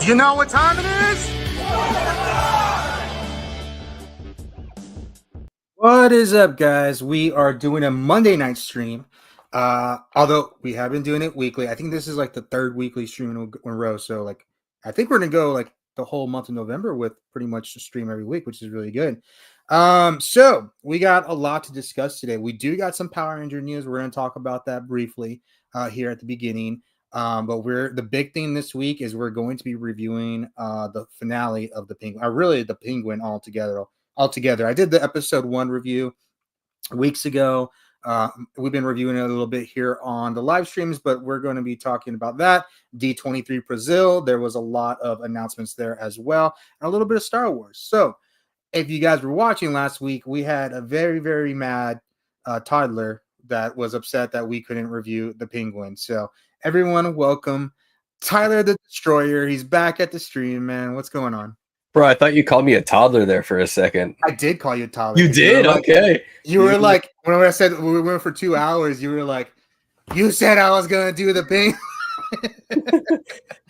You know what time it is? What is up, guys? We are doing a Monday night stream. Although we have been doing it weekly. I think this is like the third weekly stream in a row. So like I think we're gonna go like the whole month of November with pretty much a stream every week, which is really good. So we got a lot to discuss today. We do got some Power Ranger news. We're gonna talk about that briefly here at the beginning. But the big thing this week is we're going to be reviewing the finale of the Penguin, really the Penguin altogether. I did the episode 1 review weeks ago. We've been reviewing it a little bit here on the live streams, but we're going to be talking about that. D23 Brazil, there was a lot of announcements there as well, and a little bit of Star Wars. So if you guys were watching last week, we had a very, very mad toddler that was upset that we couldn't review the Penguin. So everyone, welcome Tyler the Destroyer. He's back at the stream, man. What's going on? Bro, I thought you called me a toddler there for a second. I did call you a toddler. You did? Okay. You were like, when I said we went for 2 hours, you were like, you said I was going to do the Penguin.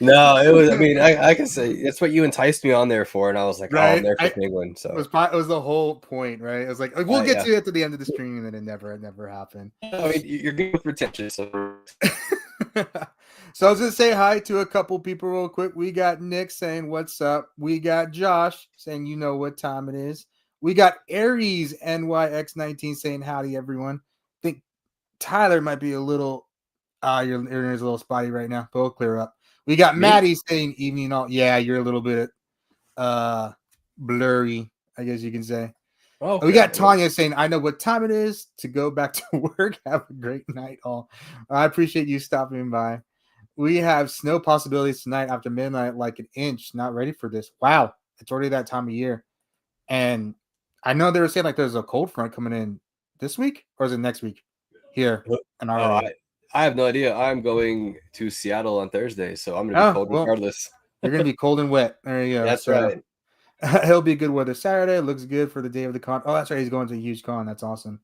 No, it was, I mean, I can say that's what you enticed me on there for. And I was like, right? Oh, I'm there for Penguin. So it was the whole point, right? It was like, we'll get to it at the end of the stream, and then it never happened. I mean, you're good with pretentious. So. So I was going to say hi to a couple people real quick. We got Nick saying, what's up? We got Josh saying, you know what time it is. We got Aries NYX19 saying, howdy, everyone. I think Tyler might be a little, your ear's a little spotty right now, but we'll clear up. We got Maddie saying, evening all. Yeah, you're a little bit blurry, I guess you can say. Okay. We got Tanya saying, I know what time it is to go back to work. Have a great night, all. I appreciate you stopping by. We have snow possibilities tonight after midnight, like an inch. Not ready for this. Wow. It's already that time of year. And I know they were saying like there's a cold front coming in this week, or is it next week here in our I have no idea. I'm going to Seattle on Thursday, so I'm going to be cold regardless. You're going to be cold and wet. There you go. That's right. It'll be good weather Saturday. Looks good for the day of the con. Oh, that's right. He's going to a huge con. That's awesome.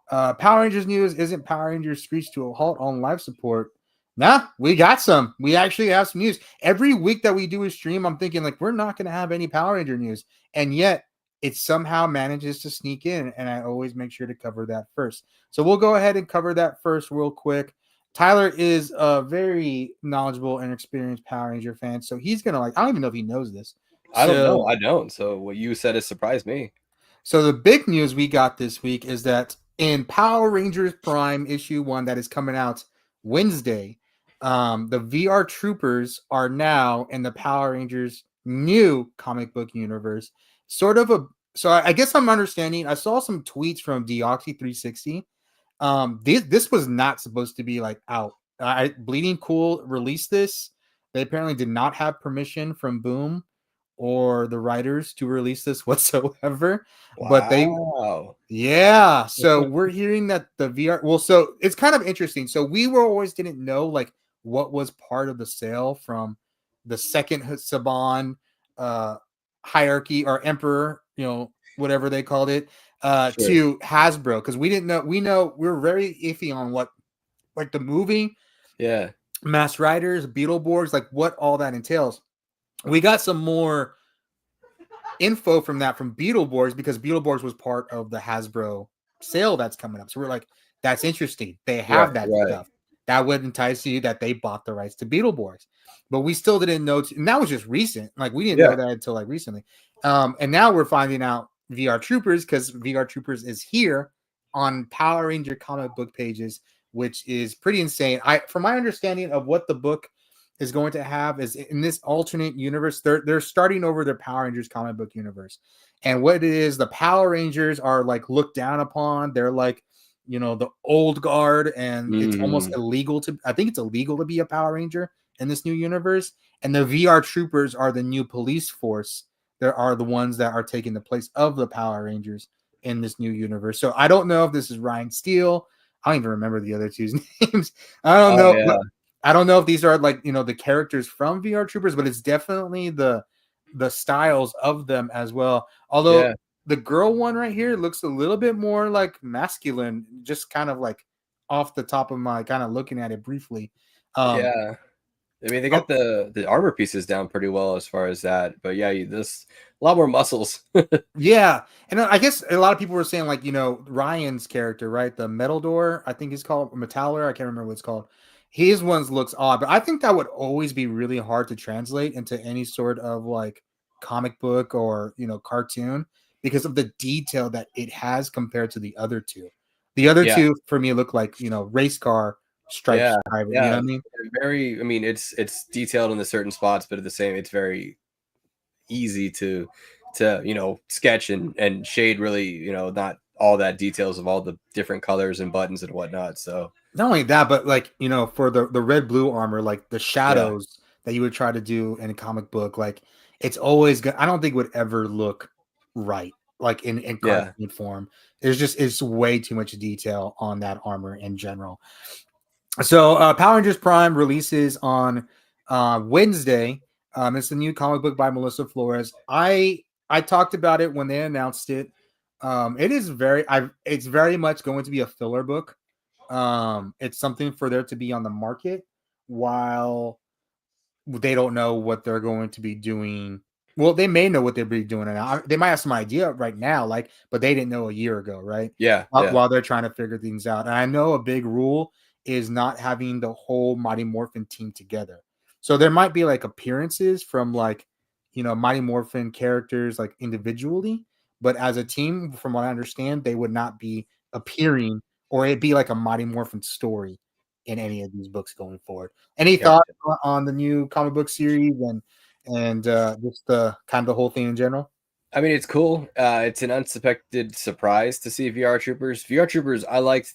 Power Rangers news. Isn't Power Rangers screeched to a halt on live support? Nah, we got some. We actually have some news. Every week that we do a stream, I'm thinking like we're not going to have any Power Ranger news. And yet it somehow manages to sneak in. And I always make sure to cover that first. So we'll go ahead and cover that first real quick. Tyler is a very knowledgeable and experienced Power Ranger fan. So he's going to I don't even know if he knows this. I don't know. I don't. So what you said has surprised me. So the big news we got this week is that in Power Rangers Prime issue 1 that is coming out Wednesday, the VR Troopers are now in the Power Rangers new comic book universe. So I guess I'm understanding. I saw some tweets from D23. This was not supposed to be out. Bleeding Cool released this. They apparently did not have permission from Boom or the writers to release this whatsoever. Wow. But so we're hearing that the VR, so it's kind of interesting. So we always didn't know what was part of the sale from the second Saban hierarchy or emperor, whatever they called it, to Hasbro, because we didn't know. We're very iffy on what the movie, Masked Riders, Beetleborgs, what all that entails. We got some more info from Beetleborgs, because Beetleborgs was part of the Hasbro sale that's coming up. So we're like, that's interesting. They have that stuff. That would entice you that they bought the rights to Beetleborgs. But we still didn't know. And that was just recent. We didn't know that until recently. And now we're finding out VR Troopers, because VR Troopers is here on Power Ranger comic book pages, which is pretty insane. From my understanding of what the book is going to have is in this alternate universe, they're starting over their Power Rangers comic book universe. And what it is, the Power Rangers are looked down upon. They're the old guard, and it's almost illegal to be a Power Ranger in this new universe. And the VR Troopers are the new police force. There are the ones that are taking the place of the Power Rangers in this new universe. So I don't know if this is Ryan Steele. I don't even remember the other two's names. I don't know. Yeah. I don't know if these are the characters from VR Troopers, but it's definitely the styles of them as well. Although the girl one right here looks a little bit more masculine, just kind of off the top of my kind of looking at it briefly. I mean, they got the armor pieces down pretty well as far as that, but yeah, this a lot more muscles. Yeah, and I guess a lot of people were saying like, Ryan's character, right? The Metal Door, I think he's called Metaller. I can't remember what it's called. His ones looks odd, but I think that would always be really hard to translate into any sort of like comic book or cartoon because of the detail that it has compared to the other two. The other Yeah, two for me look like race car stripes. yeah, You know what yeah. I mean? Very. I mean, it's detailed in the certain spots, but at the same, it's very easy to sketch and shade. Really, not all that details of all the different colors and buttons and whatnot. So Not only that, but like for the red blue armor, like the yeah, shadows that you would try to do in a comic book, like it's always good. I don't think would ever look right, like in yeah, cartoon form. It's way too much detail on that armor in general. So Power Rangers Prime releases on Wednesday. It's a new comic book by Melissa Flores. I talked about it when they announced it. It's very much going to be a filler book. It's something for there to be on the market while they don't know what they're going to be doing. Well, they may know what they'll be doing now. They might have some idea right now, but they didn't know a year ago, right? yeah, While, yeah, while they're trying to figure things out. And I know a big rule is not having the whole Mighty Morphin team together. So there might be like appearances from Mighty Morphin characters like individually, but as a team, from what I understand, they would not be appearing or it'd be like a Mighty Morphin story in any of these books going forward. Any thoughts gotcha. on the new comic book series and just the kind of the whole thing in general? I mean, it's cool. It's an unsuspected surprise to see VR Troopers. VR Troopers, I liked.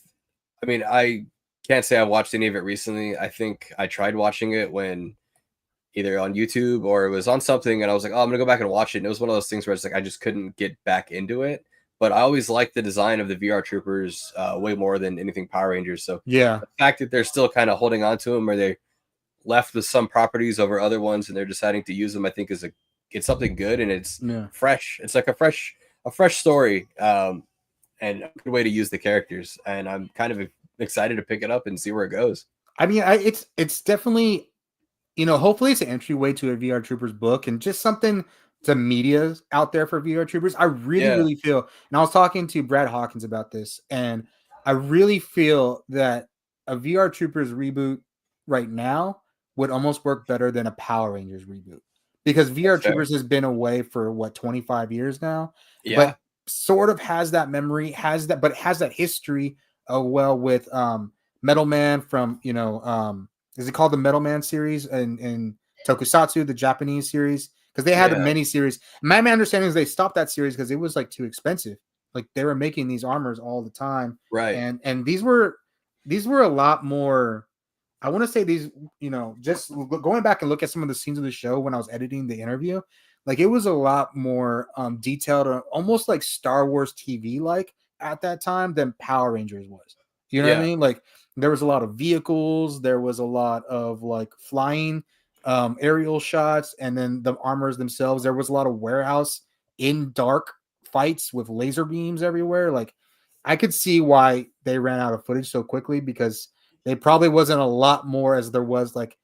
I mean, I can't say I watched any of it recently. I think I tried watching it when either on YouTube or it was on something, and I was like, "Oh, I'm gonna go back and watch it." And it was one of those things where it's like I just couldn't get back into it. But I always liked the design of the VR Troopers way more than anything Power Rangers. So Yeah, the fact that they're still kind of holding on to them, or they left with some properties over other ones, and they're deciding to use them, I think it's something good and it's yeah. fresh. It's like a fresh story, and a good way to use the characters. And I'm kind of excited to pick it up and see where it goes. I mean, it's definitely hopefully it's an entryway to a VR Troopers book and just something to media out there for VR Troopers. I really, Yeah, really feel, and I was talking to Brad Hawkins about this, and I really feel that a VR Troopers reboot right now would almost work better than a Power Rangers reboot because VR that's fair. Troopers has been away for what 25 years now, but Yeah, sort of has that memory, but it has that history with Metal Man from is it called the Metal Man series in Tokusatsu, the Japanese series? Because they had a yeah, mini series. My understanding is they stopped that series because it was like too expensive. Like they were making these armors all the time, right. and these were a lot more. I want to say these, just going back and look at some of the scenes of the show when I was editing the interview, like it was a lot more detailed, almost like Star Wars TV like at that time than Power Rangers was. You know what I Yeah, mean? Like there was a lot of vehicles, there was a lot of like flying aerial shots, and then the armors themselves. There was a lot of warehouse in dark fights with laser beams everywhere. Like I could see why they ran out of footage so quickly because they probably wasn't a lot more as there was like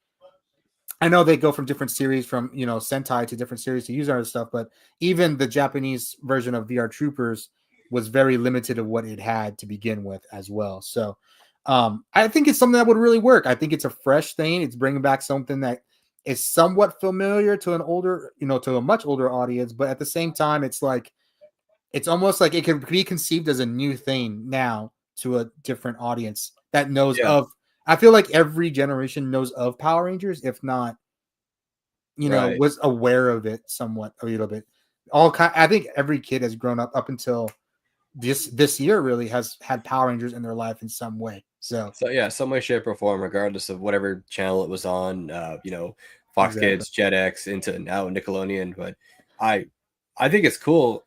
I know they go from different series from Sentai to different series to use other stuff, but even the Japanese version of VR Troopers was very limited of what it had to begin with as well. So I think it's something that would really work. I think it's a fresh thing. It's bringing back something that is somewhat familiar to to a much older audience, but at the same time, it's almost like it could be conceived as a new thing now to a different audience that knows yeah, of. I feel like every generation knows of Power Rangers, if not, right. was aware of it somewhat a little bit. I think every kid has grown up until this year really has had Power Rangers in their life in some way. So So yeah, some way, shape, or form, regardless of whatever channel it was on. Fox exactly. Kids, Jetix, into now Nickelodeon. But I, I think it's cool.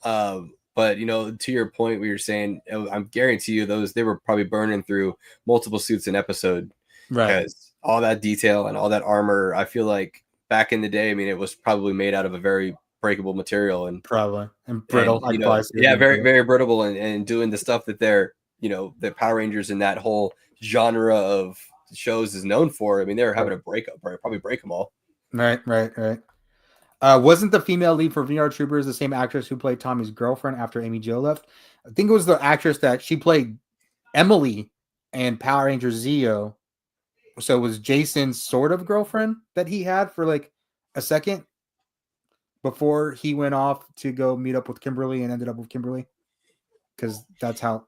But to your point, where you're saying, I'm guarantee you those they were probably burning through multiple suits an episode Right. because all that detail and all that armor. I feel like back in the day, I mean, it was probably made out of a very breakable material, and Probably. And and brittle. I'd probably say it'd yeah, be very brittle. very brittle, and doing the stuff that they're the Power Rangers in that whole genre of shows is known for. I mean, they're having a breakup, right? Probably break them all. Right. Wasn't the female lead for VR Troopers the same actress who played Tommy's girlfriend after Amy Jo left? I think it was the actress that she played Emily and Power Ranger Zeo. So it was Jason's sort of girlfriend that he had for like a second before he went off to go meet up with Kimberly and ended up with Kimberly. Because that's how.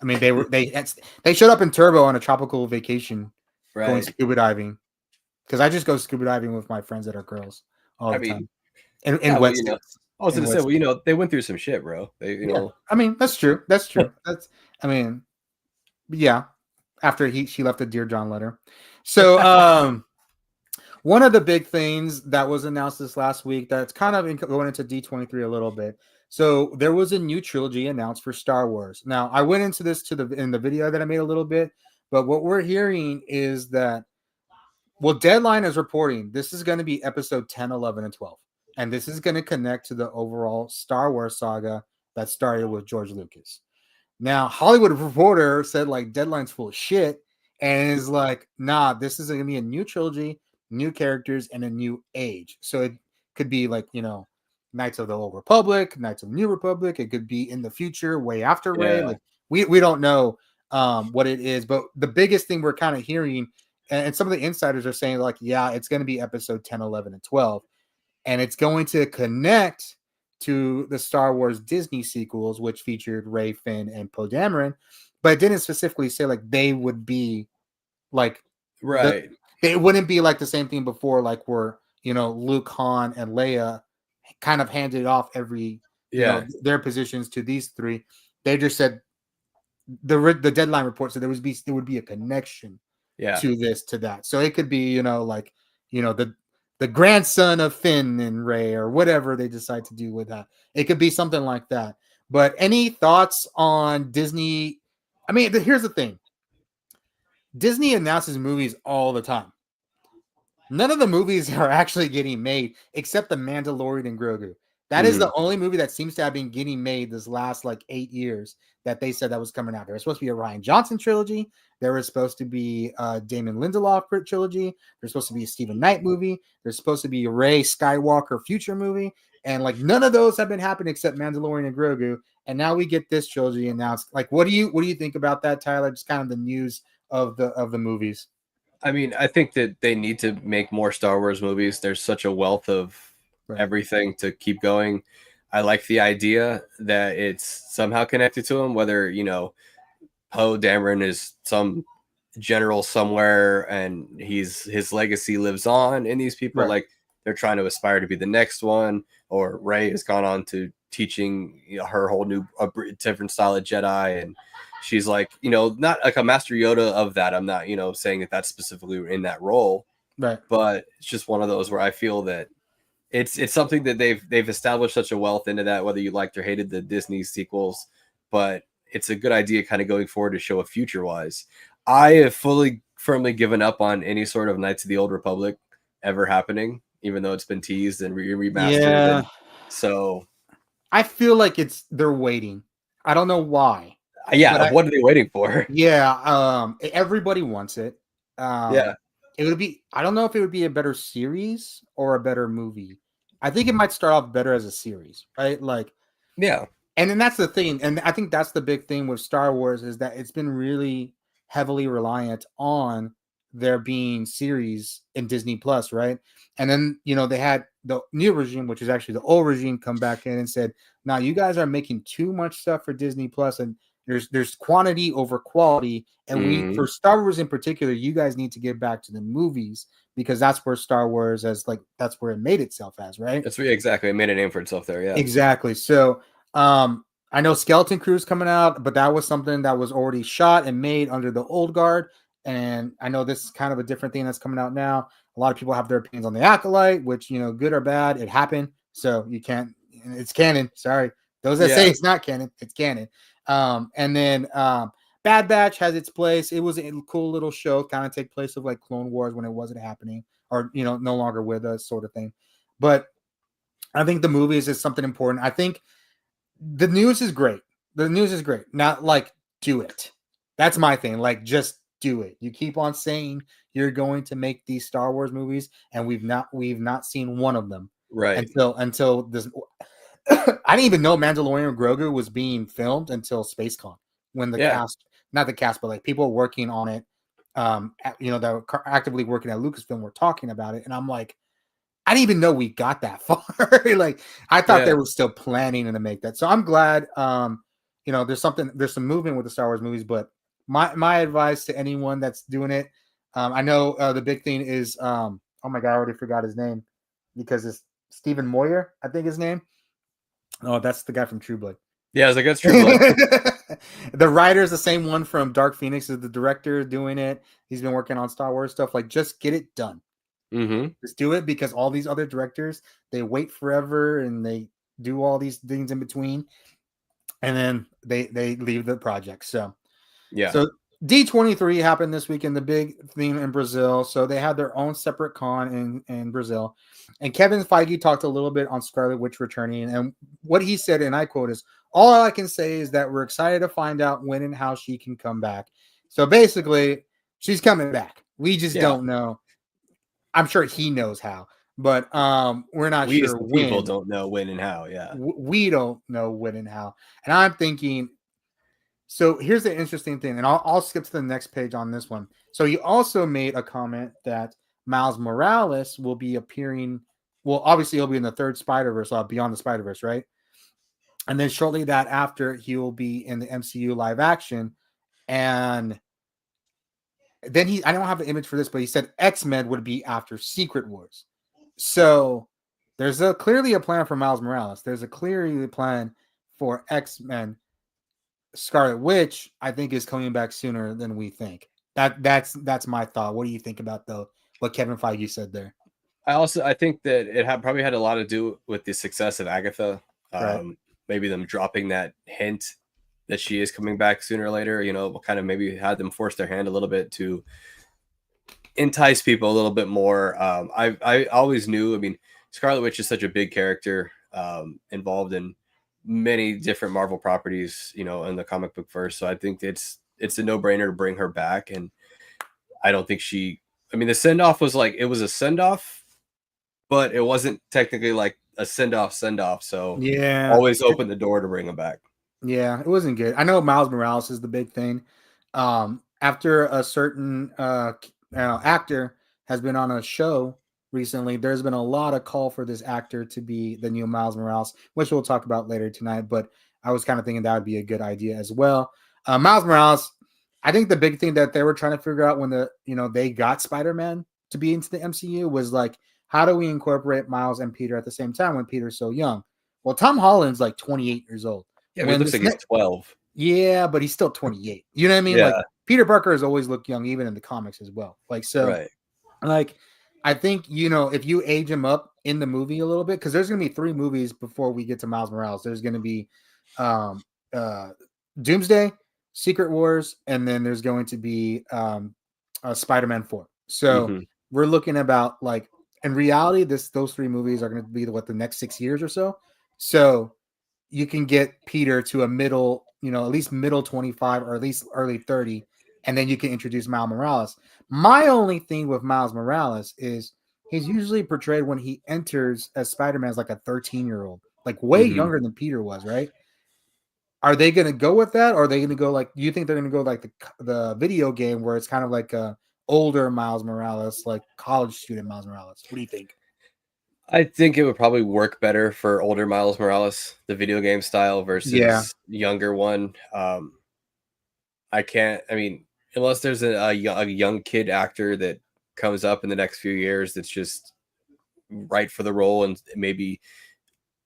I mean, they showed up in Turbo on a tropical vacation, going scuba diving. Because I just go scuba diving with my friends that are girls all the time. In wetsuits. I was going to say, well, you know, they went through some shit, bro. They, you know. I mean, that's true. Yeah. After she left a Dear John letter. So, one of the big things that was announced this last week that's kind of going into D23 a little bit. So there was a new trilogy announced for Star Wars. Now, I went into this in the video that I made a little bit, but what we're hearing is that, well, Deadline is reporting this is going to be episode 10, 11, and 12. And this is going to connect to the overall Star Wars saga that started with George Lucas. Now, Hollywood Reporter said, like, Deadline's full of shit and is like, nah, this is going to be a new trilogy, new characters, and a new age. So it could be like, you know, Knights of the Old Republic, Knights of the New Republic. It could be in the future, way after Rey. Like, we don't know what it is. But the biggest thing we're kind of hearing, and some of the insiders are saying, like, yeah, it's going to be episode 10, 11, and 12. And it's going to connect to the Star Wars Disney sequels, which featured Rey, Finn, and Poe Dameron, but it didn't specifically say like they would be like right. It wouldn't be like the same thing before, like where, you know, Luke, Han, and Leia kind of handed off you know, their positions to these three. They just said the Deadline report said there would be a connection to that. So it could be, you know, like, you know, the grandson of Finn and Rey or whatever they decide to do with that. It could be something like that. But any thoughts on Disney? I mean, here's the thing. Disney announces movies all the time. None of the movies are actually getting made except The Mandalorian and Grogu. That is the only movie that seems to have been getting made this last like 8 years that they said that was coming out. There was supposed to be a Rian Johnson trilogy. There was supposed to be a Damon Lindelof trilogy. There's supposed to be a Stephen Knight movie. There's supposed to be a Rey Skywalker future movie. And like none of those have been happening except Mandalorian and Grogu. And now we get this trilogy announced. Like, what do you think about that, Tyler? Just kind of the news of the movies. I mean, I think that they need to make more Star Wars movies. There's such a wealth of everything to keep going. I like the idea that it's somehow connected to him, whether, you know, Poe Dameron is some general somewhere and his legacy lives on in these people. Like they're trying to aspire to be the next one, or Rey has gone on to teaching, you know, her whole new different style of Jedi, and she's like, you know, not like a Master Yoda of that. I'm not, you know, saying that that's specifically in that role, but it's just one of those where I feel that it's something that they've established such a wealth into that, whether you liked or hated the Disney sequels, but it's a good idea kind of going forward to show a future wise. I have firmly given up on any sort of Knights of the Old Republic ever happening, even though it's been teased and remastered. Yeah. So I feel like they're waiting. I don't know why. Yeah, what are they waiting for? Yeah, everybody wants it. It would be, I don't know if it would be a better series or a better movie. I think it might start off better as a series, right? Like, yeah. And then that's the thing. And I think that's the big thing with Star Wars is that it's been really heavily reliant on there being series in Disney Plus, right? And then, you know, they had the new regime, which is actually the old regime, come back in and said, now you guys are making too much stuff for Disney Plus, and there's quantity over quality. And we, for Star Wars in particular, you guys need to get back to the movies because that's where Star Wars that's where it made itself as, right? That's exactly. It made a name for itself there. Yeah, exactly. So, I know Skeleton Crew's coming out, but that was something that was already shot and made under the old guard. And I know this is kind of a different thing that's coming out now. A lot of people have their opinions on the Acolyte, which, you know, good or bad, it happened. So you can't, it's canon. Sorry. Those that say it's not canon, it's canon. And then Bad Batch has its place. It was a cool little show, kind of take place of like Clone Wars when it wasn't happening or, you know, no longer with us sort of thing. But I think the movies is something important. I think the news is great. The news is great. Not like do it. That's my thing. Like just do it. You keep on saying you're going to make these Star Wars movies, and we've not seen one of them Right. until this. I didn't even know Mandalorian Grogu was being filmed until SpaceCon, when the cast, not the cast, but like people working on it, that were actively working at Lucasfilm were talking about it, and I'm like, I didn't even know we got that far. Like, I thought they were still planning to make that. So I'm glad. There's some movement with the Star Wars movies, but my advice to anyone that's doing it, I know the big thing is, oh my god, I already forgot his name, because it's Stephen Moyer, I think his name. Oh, that's the guy from True Blood. Yeah, I was like, that's True Blood. The writer is the same one from Dark Phoenix, is the director doing it. He's been working on Star Wars stuff. Like, just get it done. Mm-hmm. Just do it, because all these other directors, they wait forever and they do all these things in between, and then they leave the project. So yeah. So D23 happened this weekend, the big thing in Brazil. So they had their own separate con in Brazil. And Kevin Feige talked a little bit on Scarlet Witch returning. And what he said, and I quote, is, all I can say is that we're excited to find out when and how she can come back. So basically, she's coming back. We just don't know. I'm sure he knows how, but we're not sure when. People don't know when and how. Yeah. We don't know when and how. And I'm thinking, so here's the interesting thing, and I'll skip to the next page on this one. So he also made a comment that Miles Morales will be appearing. Well, obviously he'll be in the third Spider-Verse, Beyond the Spider-Verse, right? And then shortly that after, he will be in the MCU live action. And then I don't have an image for this, but he said X-Men would be after Secret Wars. So there's clearly a plan for Miles Morales. There's a clearly plan for X-Men. Scarlet Witch, I think, is coming back sooner than we think. That's my thought. What do you think about what Kevin Feige said there? I think that it probably had a lot to do with the success of Agatha. Right. Maybe them dropping that hint that she is coming back sooner or later, kind of maybe had them force their hand a little bit to entice people a little bit more. I always knew, Scarlet Witch is such a big character, involved in many different Marvel properties, in the comic book verse. So I think it's a no-brainer to bring her back. And I don't think the send-off was like, it was a send-off, but it wasn't technically like a send-off. So yeah, always open the door to bring them back. Yeah, it wasn't good. I know Miles Morales is the big thing. After a certain actor has been on a show recently, there's been a lot of call for this actor to be the new Miles Morales, which we'll talk about later tonight. But I was kind of thinking that would be a good idea as well. Miles Morales, I think the big thing that they were trying to figure out when they got Spider-Man to be into the MCU was like, how do we incorporate Miles and Peter at the same time when Peter's so young? Well, Tom Holland's like 28 years old. Yeah, he looks like he's 12. Yeah, but he's still 28. You know what I mean? Yeah. Like, Peter Parker has always looked young, even in the comics as well. Like, so, right. Like, I think, if you age him up in the movie a little bit, because there's going to be 3 movies before we get to Miles Morales. There's going to be Doomsday, Secret Wars, and then there's going to be Spider-Man 4. So we're looking about, like, in reality, those 3 movies are going to be the next 6 years or so. So you can get Peter to a middle, at least middle 25 or at least early 30, and then you can introduce Miles Morales. My only thing with Miles Morales is he's usually portrayed when he enters as Spider-Man as like a 13-year-old, like way younger than Peter was, right? Are they going to go with that? Or are they going to go like, do you think they're going to go like the video game where it's kind of like a older Miles Morales, like college student Miles Morales? What do you think? I think it would probably work better for older Miles Morales, the video game style versus younger one. Unless there's a young kid actor that comes up in the next few years that's just right for the role and maybe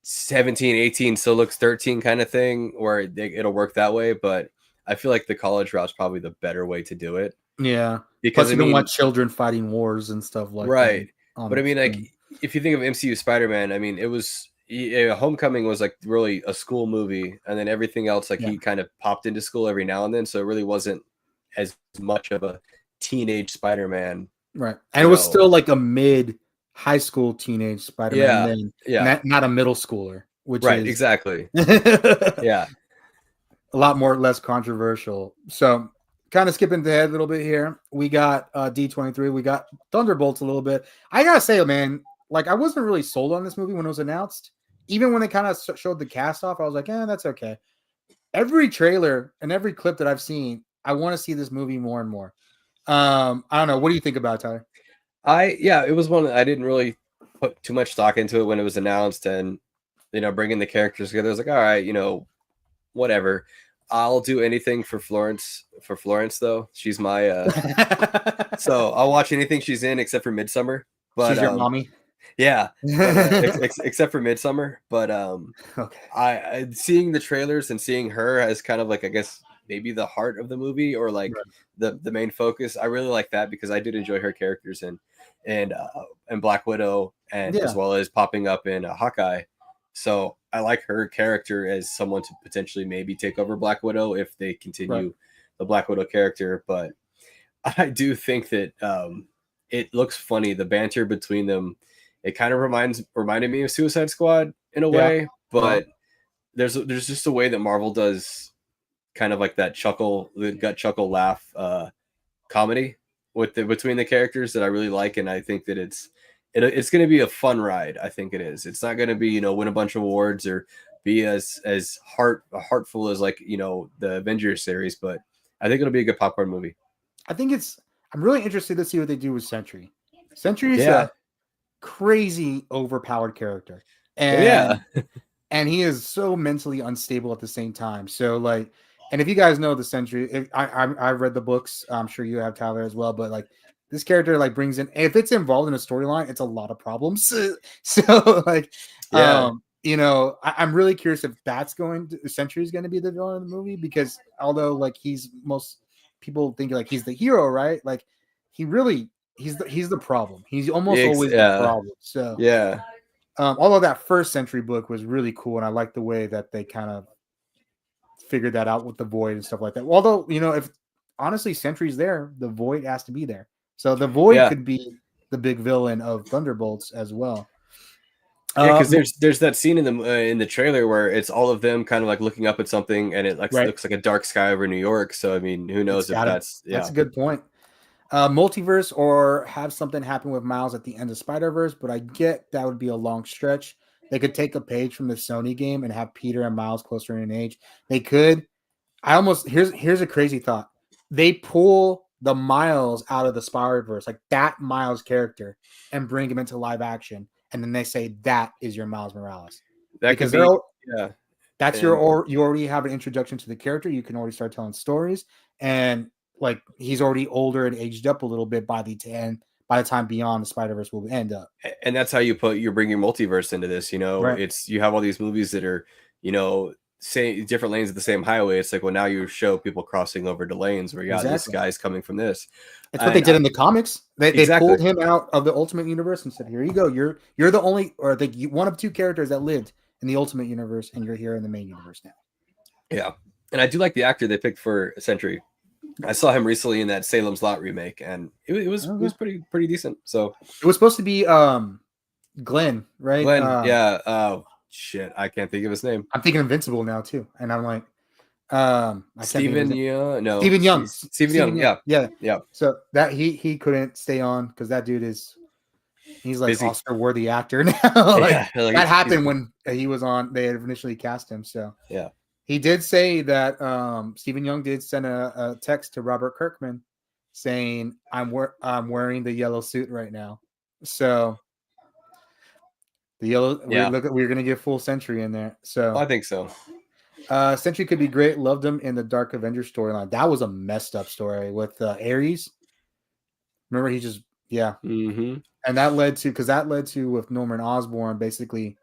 17, 18 still looks 13 kind of thing, where it'll work that way. But I feel like the college route is probably the better way to do it. Yeah. Because you don't want children fighting wars and stuff like that. Right. But like, if you think of MCU Spider-Man, it was Homecoming was like really a school movie, and then everything else, like he kind of popped into school every now and then, so it really wasn't as much of a teenage Spider-Man, right? And it was still like a mid-high school teenage Spider-Man, not a middle schooler, which is exactly, a lot less controversial. So kind of skipping ahead a little bit here. We got D23. We got Thunderbolts a little bit. I gotta say, man, like I wasn't really sold on this movie when it was announced. Even when they kind of showed the cast off, I was like, that's okay. Every trailer and every clip that I've seen, I want to see this movie more and more. I don't know. What do you think about it, Tyler? It was one I didn't really put too much stock into it when it was announced, and bringing the characters together. I was like, all right, whatever. I'll do anything for Florence. For Florence, though, she's my. So I'll watch anything she's in except for Midsummer. But she's your mommy. Yeah, but, except for Midsummer. But okay. I seeing the trailers and seeing her as kind of like, I guess, maybe the heart of the movie, or like the main focus. I really like that because I did enjoy her characters and Black Widow, and as well as popping up in Hawkeye. So I like her character as someone to potentially maybe take over Black Widow if they continue the Black Widow character. But I do think that it looks funny, the banter between them. It kind of reminded me of Suicide Squad in a way, but there's just a way that Marvel does kind of like that chuckle, the gut chuckle laugh comedy between the characters that I really like, and I think that it's going to be a fun ride. I think it is. It's not going to be win a bunch of awards or be as heartful as like the Avengers series, but I think it'll be a good popcorn movie. I'm really interested to see what they do with Sentry. Sentry is a crazy overpowered character, and and he is so mentally unstable at the same time. So like, and if you guys know the Sentry, I've read the books. I'm sure you have, Tyler, as well. But like, this character like brings in, if it's involved in a storyline, it's a lot of problems. So like, I'm really curious if Sentry is going to be the villain of the movie, because although like most people think like he's the hero, right? Like he's the problem. He's almost always the problem. So although that first Sentry book was really cool, and I like the way that they kind of figured that out with the Void and stuff like that. Although if honestly Sentry's there, the Void has to be there. So the Void could be the big villain of Thunderbolts as well. Yeah, because there's that scene in the trailer where it's all of them kind of like looking up at something, and it looks like a dark sky over New York. So I mean, who knows if that's a good point. Multiverse, or have something happen with Miles at the end of Spider-Verse, but I get that would be a long stretch. They could take a page from the Sony game and have Peter and Miles closer in age. They could. Here's a crazy thought. They pull the Miles out of the Spider-Verse, like that Miles character, and bring him into live action, and then they say that is your Miles Morales. Because you already have an introduction to the character. You can already start telling stories, and like he's already older and aged up a little bit by the time Beyond the Spider-Verse will end up. And that's how you bring your multiverse into this. It's you have all these movies that are say different lanes of the same highway. It's like, well, now you show people crossing over to lanes where this guy's coming from this. It's what they did in the comics. They pulled him out of the Ultimate Universe and said, here you go. You're the only, or one of two characters that lived in the Ultimate Universe, and you're here in the main universe now. Yeah. And I do like the actor they picked for Sentry. I saw him recently in that Salem's Lot remake, and it was pretty decent. So it was supposed to be Glenn, right? Glenn, shit, I can't think of his name. I'm thinking Invincible now too, and I'm like, Stephen Young. No, Stephen Young. Stephen Young. Yeah. So that he couldn't stay on because that dude he's like busy. Oscar-worthy actor now. That happened when he was on. They had initially cast him. So yeah. He did say that Stephen Young did send a text to Robert Kirkman saying, I'm wearing the yellow suit right now. So the yellow, we're going to get full Sentry in there. So I think so. Sentry could be great. Loved him in the Dark Avengers storyline. That was a messed up story with Ares. Remember, he just, Mm-hmm. And that led to with Norman Osborn, basically,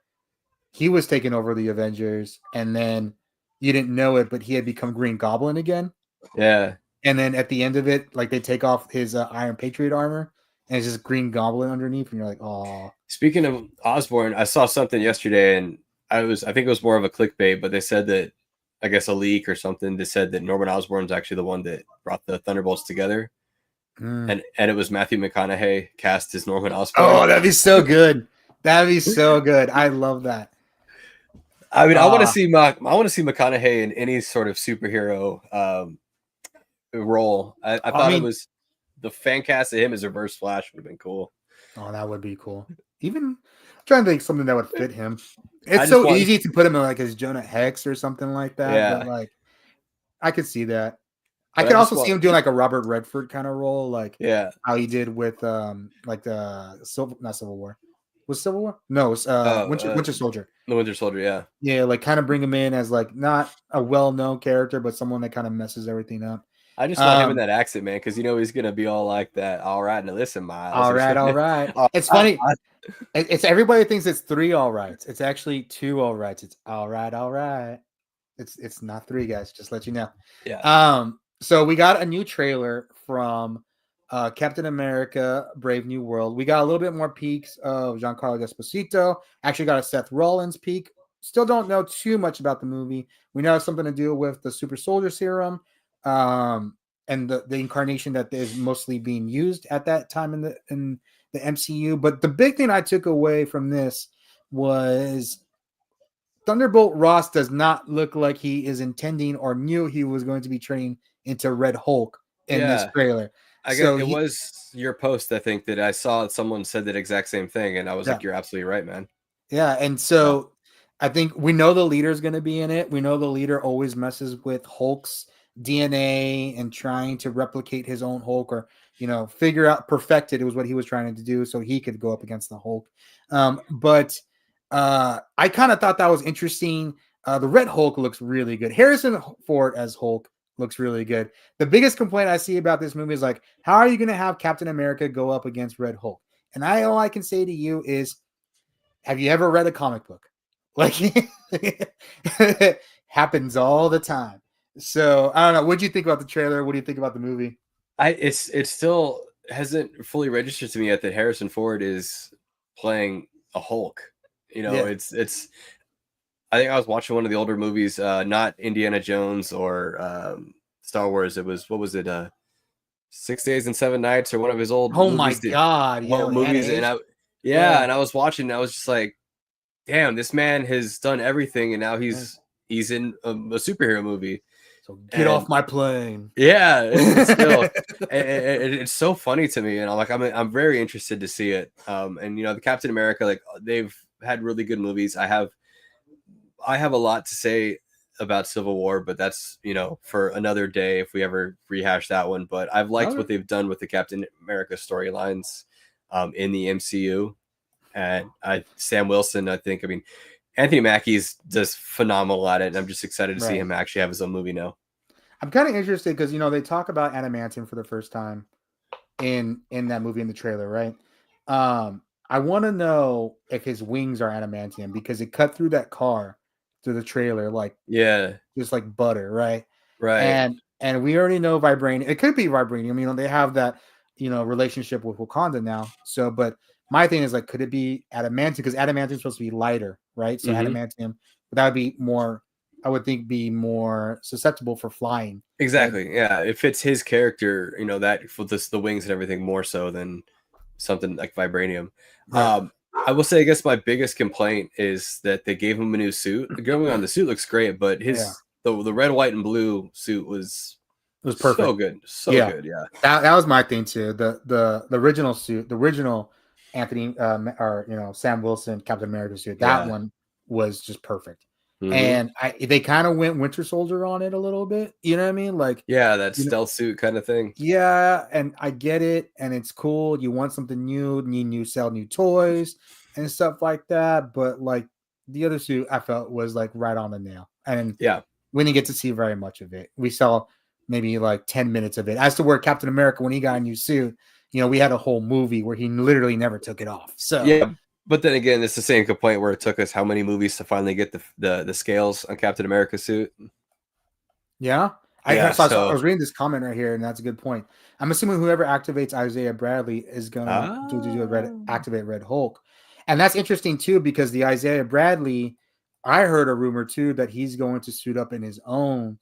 he was taking over the Avengers, and then you didn't know it, but he had become Green Goblin again. Yeah. And then at the end of it, like they take off his Iron Patriot armor, and it's just Green Goblin underneath, and you're like, oh. Speaking of Osborn, I saw something yesterday, and I think it was more of a clickbait, but they said that, I guess a leak or something, that said that Norman Osborn's actually the one that brought the Thunderbolts together. And it was Matthew McConaughey cast as Norman Osborn. Oh, that'd be so good. That'd be so good. I love that. I mean, I want to see McConaughey in any sort of superhero role. I I thought it mean, was the fan cast of him as Reverse Flash would have been cool. oh, that would be cool. Even I'm trying to think something that would fit him. I It's just so want, easy to put him in like as Jonah Hex or something like that, but yeah, like I could see that. I but I could just also see want, him doing like a Robert Redford kind of role, like yeah. how he did with like the not Civil War. Was Civil War? No, it was Oh, Winter Soldier. the Winter Soldier, yeah. Yeah, like kind of bring him in as like not a well-known character, but someone that kind of messes everything up. I just want him in that accent, man, because he's gonna be all like that. All right, now listen, Miles, All or right, all something. right. All It's right. funny. It's everybody thinks it's 3 all rights. It's actually 2 all rights. It's all right, all right. It's not 3, guys. Just let you know. Yeah, So we got a new trailer from Captain America: Brave New World. We got a little bit more peeks of Giancarlo Esposito. Actually, got a Seth Rollins peek. Still don't know too much about the movie. We know it's something to do with the Super Soldier Serum, and the incarnation that is mostly being used at that time in the MCU. But the big thing I took away from this was Thunderbolt Ross does not look like he is intending or knew he was going to be turning into Red Hulk in this yeah. trailer. I So get it he, was your post, I think, that I saw someone said that exact same thing, and I was yeah, like, "You're absolutely right, man." yeah, and Yeah, so I think we know the leader is going to be in it. We know the leader always messes with Hulk's DNA and trying to replicate his own Hulk, or figure out perfect it was what he was trying to do, so he could go up against the Hulk. But I kind of thought that was interesting. The Red Hulk looks really good. Harrison Ford as Hulk looks really good. The biggest complaint I see about this movie is like, how are you going to have Captain America go up against Red Hulk? And all I can say to you is, have you ever read a comic book? Like, it happens all the time. So I don't know. What do you think about the trailer? What do you think about the movie? it still hasn't fully registered to me yet that Harrison Ford is playing a Hulk. Yeah. It's. I think I was watching one of the older movies, not Indiana Jones or Star Wars. It was, what was it? 6 Days and 7 Nights, or one of his old Oh my movies. God. Yeah. Old With Anna movies, and Age. yeah, Yeah. and I was watching. And I was just like, damn, this man has done everything, and now Yeah. he's in a superhero movie. So get off And my plane. yeah, it's still it's so funny to me, and I'm very interested to see it. And the Captain America, like, they've had really good movies. I have a lot to say about Civil War, but that's for another day if we ever rehash that one. But I've liked what Okay. they've done with the Captain America storylines in the MCU, and Sam Wilson. I mean, Anthony Mackie's just phenomenal at it, and I'm just excited to see Right. him actually have his own movie now. I'm kind of interested because they talk about adamantium for the first time in that movie in the trailer, right? I want to know if his wings are adamantium because it cut through that car through the trailer like Yeah, just like butter, right? right. And we already know vibranium. It could be vibranium. They have that relationship with Wakanda now. So, but my thing is like, could it be adamantium? Because adamantium is supposed to be lighter, right? So Hmm. adamantium, but that would be more. I would think be more susceptible for flying, right? Exactly. Yeah, it fits his character. That with the wings and everything more so than something like vibranium. Right. I will say, I guess my biggest complaint is that they gave him a new suit. Going on, the suit looks great, but Yeah. the red, white, and blue suit was It was so perfect. good, so Yeah, good. Yeah, that was my thing too. The original suit, the original Anthony or Sam Wilson Captain America suit, that yeah. one was just perfect. Hmm. And they kind of went Winter Soldier on it a little bit. You know what I mean? Like, Yeah, that you know, stealth suit kind of thing. yeah, and I get it, and it's cool. You want something new, you sell new toys and stuff like that. But like the other suit, I felt was like right on the nail, and Yeah, we didn't get to see very much of it. We saw maybe like 10 minutes of it. As to where Captain America, when he got a new suit, we had a whole movie where he literally never took it off. So yeah. But then again, it's the same complaint where it took us how many movies to finally get the scales on Captain America's suit. yeah, Yeah, I so was reading this comment right here, and that's a good point. I'm assuming whoever activates Isaiah Bradley is gonna do a ah, activate Red Hulk, and that's interesting too because the Isaiah Bradley, I heard a rumor too that he's going to suit up in his own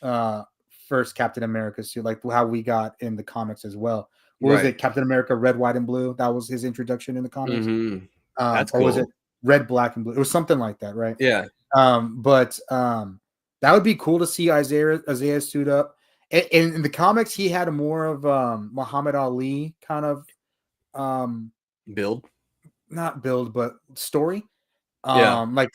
uh first Captain America suit, like how we got in the comics as well. What was right. it? Captain America Red, White, and Blue. That was his introduction in the comics. Hmm. That's Or was it cool. Red, Black, and Blue? It was something like that, right? Yeah. But that would be cool to see Isaiah suit up. In the comics, he had a more of Muhammad Ali kind of build, not build, but story. yeah, Like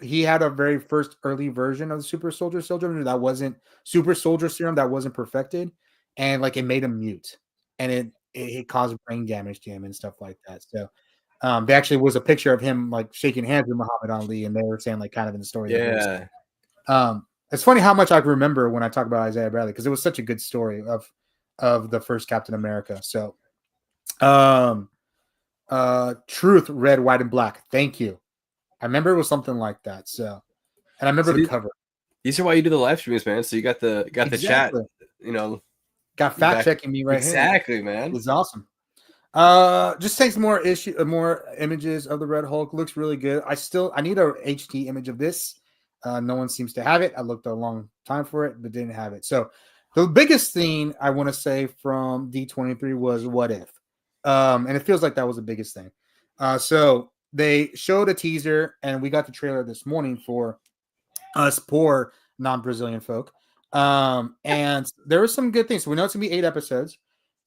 he had a very first early version of the super soldier serum that wasn't super soldier serum that wasn't perfected, and like it made him mute, and it caused brain damage to him and stuff like that. So there actually was a picture of him like shaking hands with Muhammad Ali, and they were saying like kind of in the story that yeah. it's funny how much I remember when I talk about Isaiah Bradley because it was such a good story of the first Captain America. So Truth, Red, White, and Black. Thank you. I remember it was something like that. So, and I remember the cover. These are why you do the live streams, man. So you got the chat, you know, got fact checking me right exactly, here. Man. It's awesome. Just takes more more images of the Red Hulk. Looks really good. I need a HD image of this. No one seems to have it. I looked a long time for it, but didn't have it. So the biggest thing I want to say from D23 was what if, and it feels like that was the biggest thing. So they showed a teaser, and we got the trailer this morning for us poor non-Brazilian folk. And there were some good things. So we know it's gonna be 8 episodes.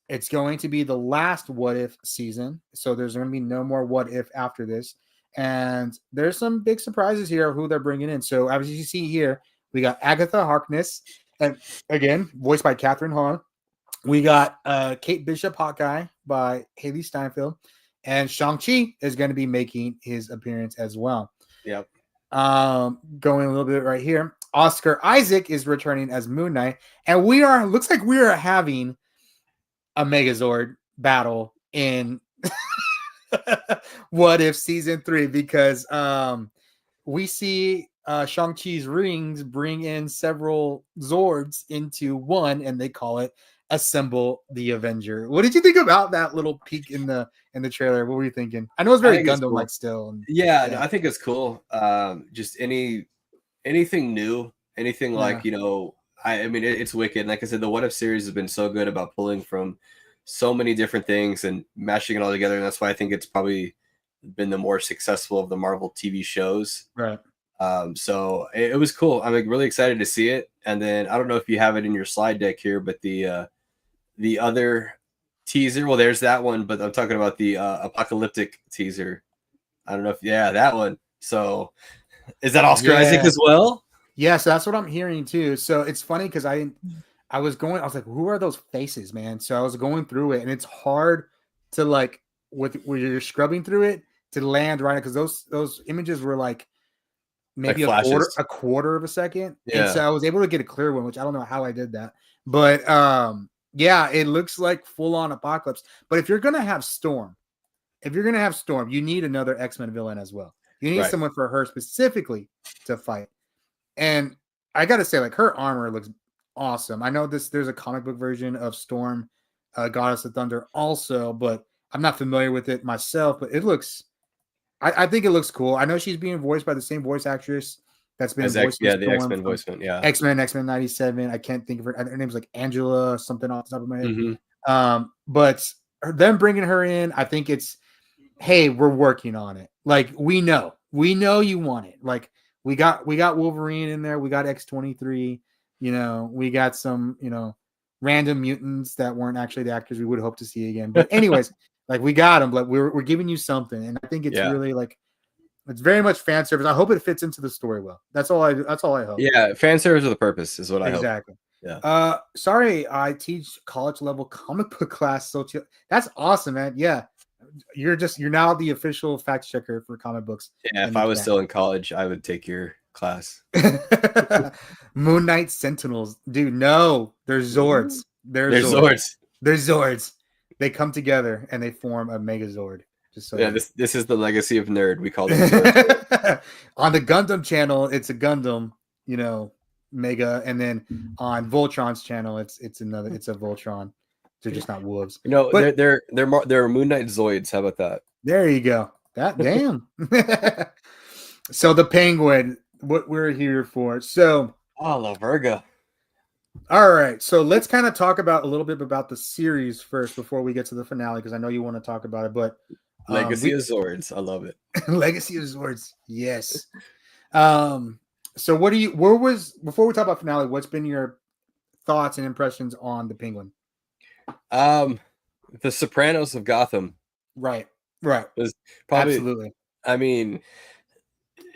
It's going to be the last What If season. So there's going to be no more What If after this. And there's some big surprises here of who they're bringing in. So as you see here, we got Agatha Harkness, and again, voiced by Catherine Hahn. We got Kate Bishop, Hawkeye, by Haley Steinfeld. And Shang-Chi is going to be making his appearance as well. Yep. Going a little bit right here. Oscar Isaac is returning as Moon Knight. And looks like we are having a Megazord battle in What If season 3 because we see Shang-Chi's rings bring in several Zords into one, and they call it Assemble the Avenger. What did you think about that little peek in the trailer? What were you thinking? I know it's very Gundam like still. And, yeah, no, I think it's cool. Just anything new, anything like, you know, I mean, it's wicked. Like I said, the What If series has been so good about pulling from so many different things and mashing it all together. And that's why I think it's probably been the more successful of the Marvel TV shows. Right. So it was cool. I'm like really excited to see it. And then I don't know if you have it in your slide deck here, but the other teaser, well, there's that one, but I'm talking about the apocalyptic teaser. I don't know if, that one. So is that Oscar Isaac as well? Yeah, so that's what I'm hearing too. So it's funny because I was like, who are those faces, man? So I was going through it, and it's hard to like when you're scrubbing through it to land right because those images were like maybe like a quarter of a second. Yeah. And so I was able to get a clear one, which I don't know how I did that. But yeah, it looks like full on apocalypse. But if you're gonna have Storm, you need another X-Men villain as well. You need someone for her specifically to fight. And I gotta say, like, her armor looks awesome. I know there's a comic book version of Storm, Goddess of Thunder also, but I'm not familiar with it myself. But it looks, I think it looks cool. I know she's being voiced by the same voice actress that's been voiced the X-Men voicement, X-Men 97. I can't think of her name's like Angela something off the top of my head. Mm-hmm. But them bringing her in, I think it's, hey, we're working on it. Like we know you want it. Like we got Wolverine in there. We got X-23. You know, we got some, random mutants that weren't actually the actors we would hope to see again. But anyways, like we got them. Like we're giving you something, and I think it's really like it's very much fan service. I hope it fits into the story well. That's all I hope. Yeah, fan service with a purpose is what I hope. Exactly. Yeah. Sorry, I teach college level comic book class. So that's awesome, man. Yeah. You're now the official fact checker for comic books. Yeah, if I was still in college, I would take your class. Moon Knight Sentinels, dude. No, they're Zords. They're Zords. They're Zords. They come together and they form a Megazord. Just so this is the legacy of nerd. We call them Zords. On the Gundam channel, it's a Gundam, Mega, and then on Voltron's channel, it's a Voltron. They're just not wolves. But they're Moon Knight Zoids. How about that? There you go. That damn. So the Penguin, what we're here for. So La Virga. All right. So let's kind of talk about a little bit about the series first before we get to the finale, because I know you want to talk about it. But Legacy of Zords. I love it. Legacy of Zords. Yes. So before we talk about finale, what's been your thoughts and impressions on the Penguin? The Sopranos of Gotham Right. Right. was probably. Absolutely. I mean,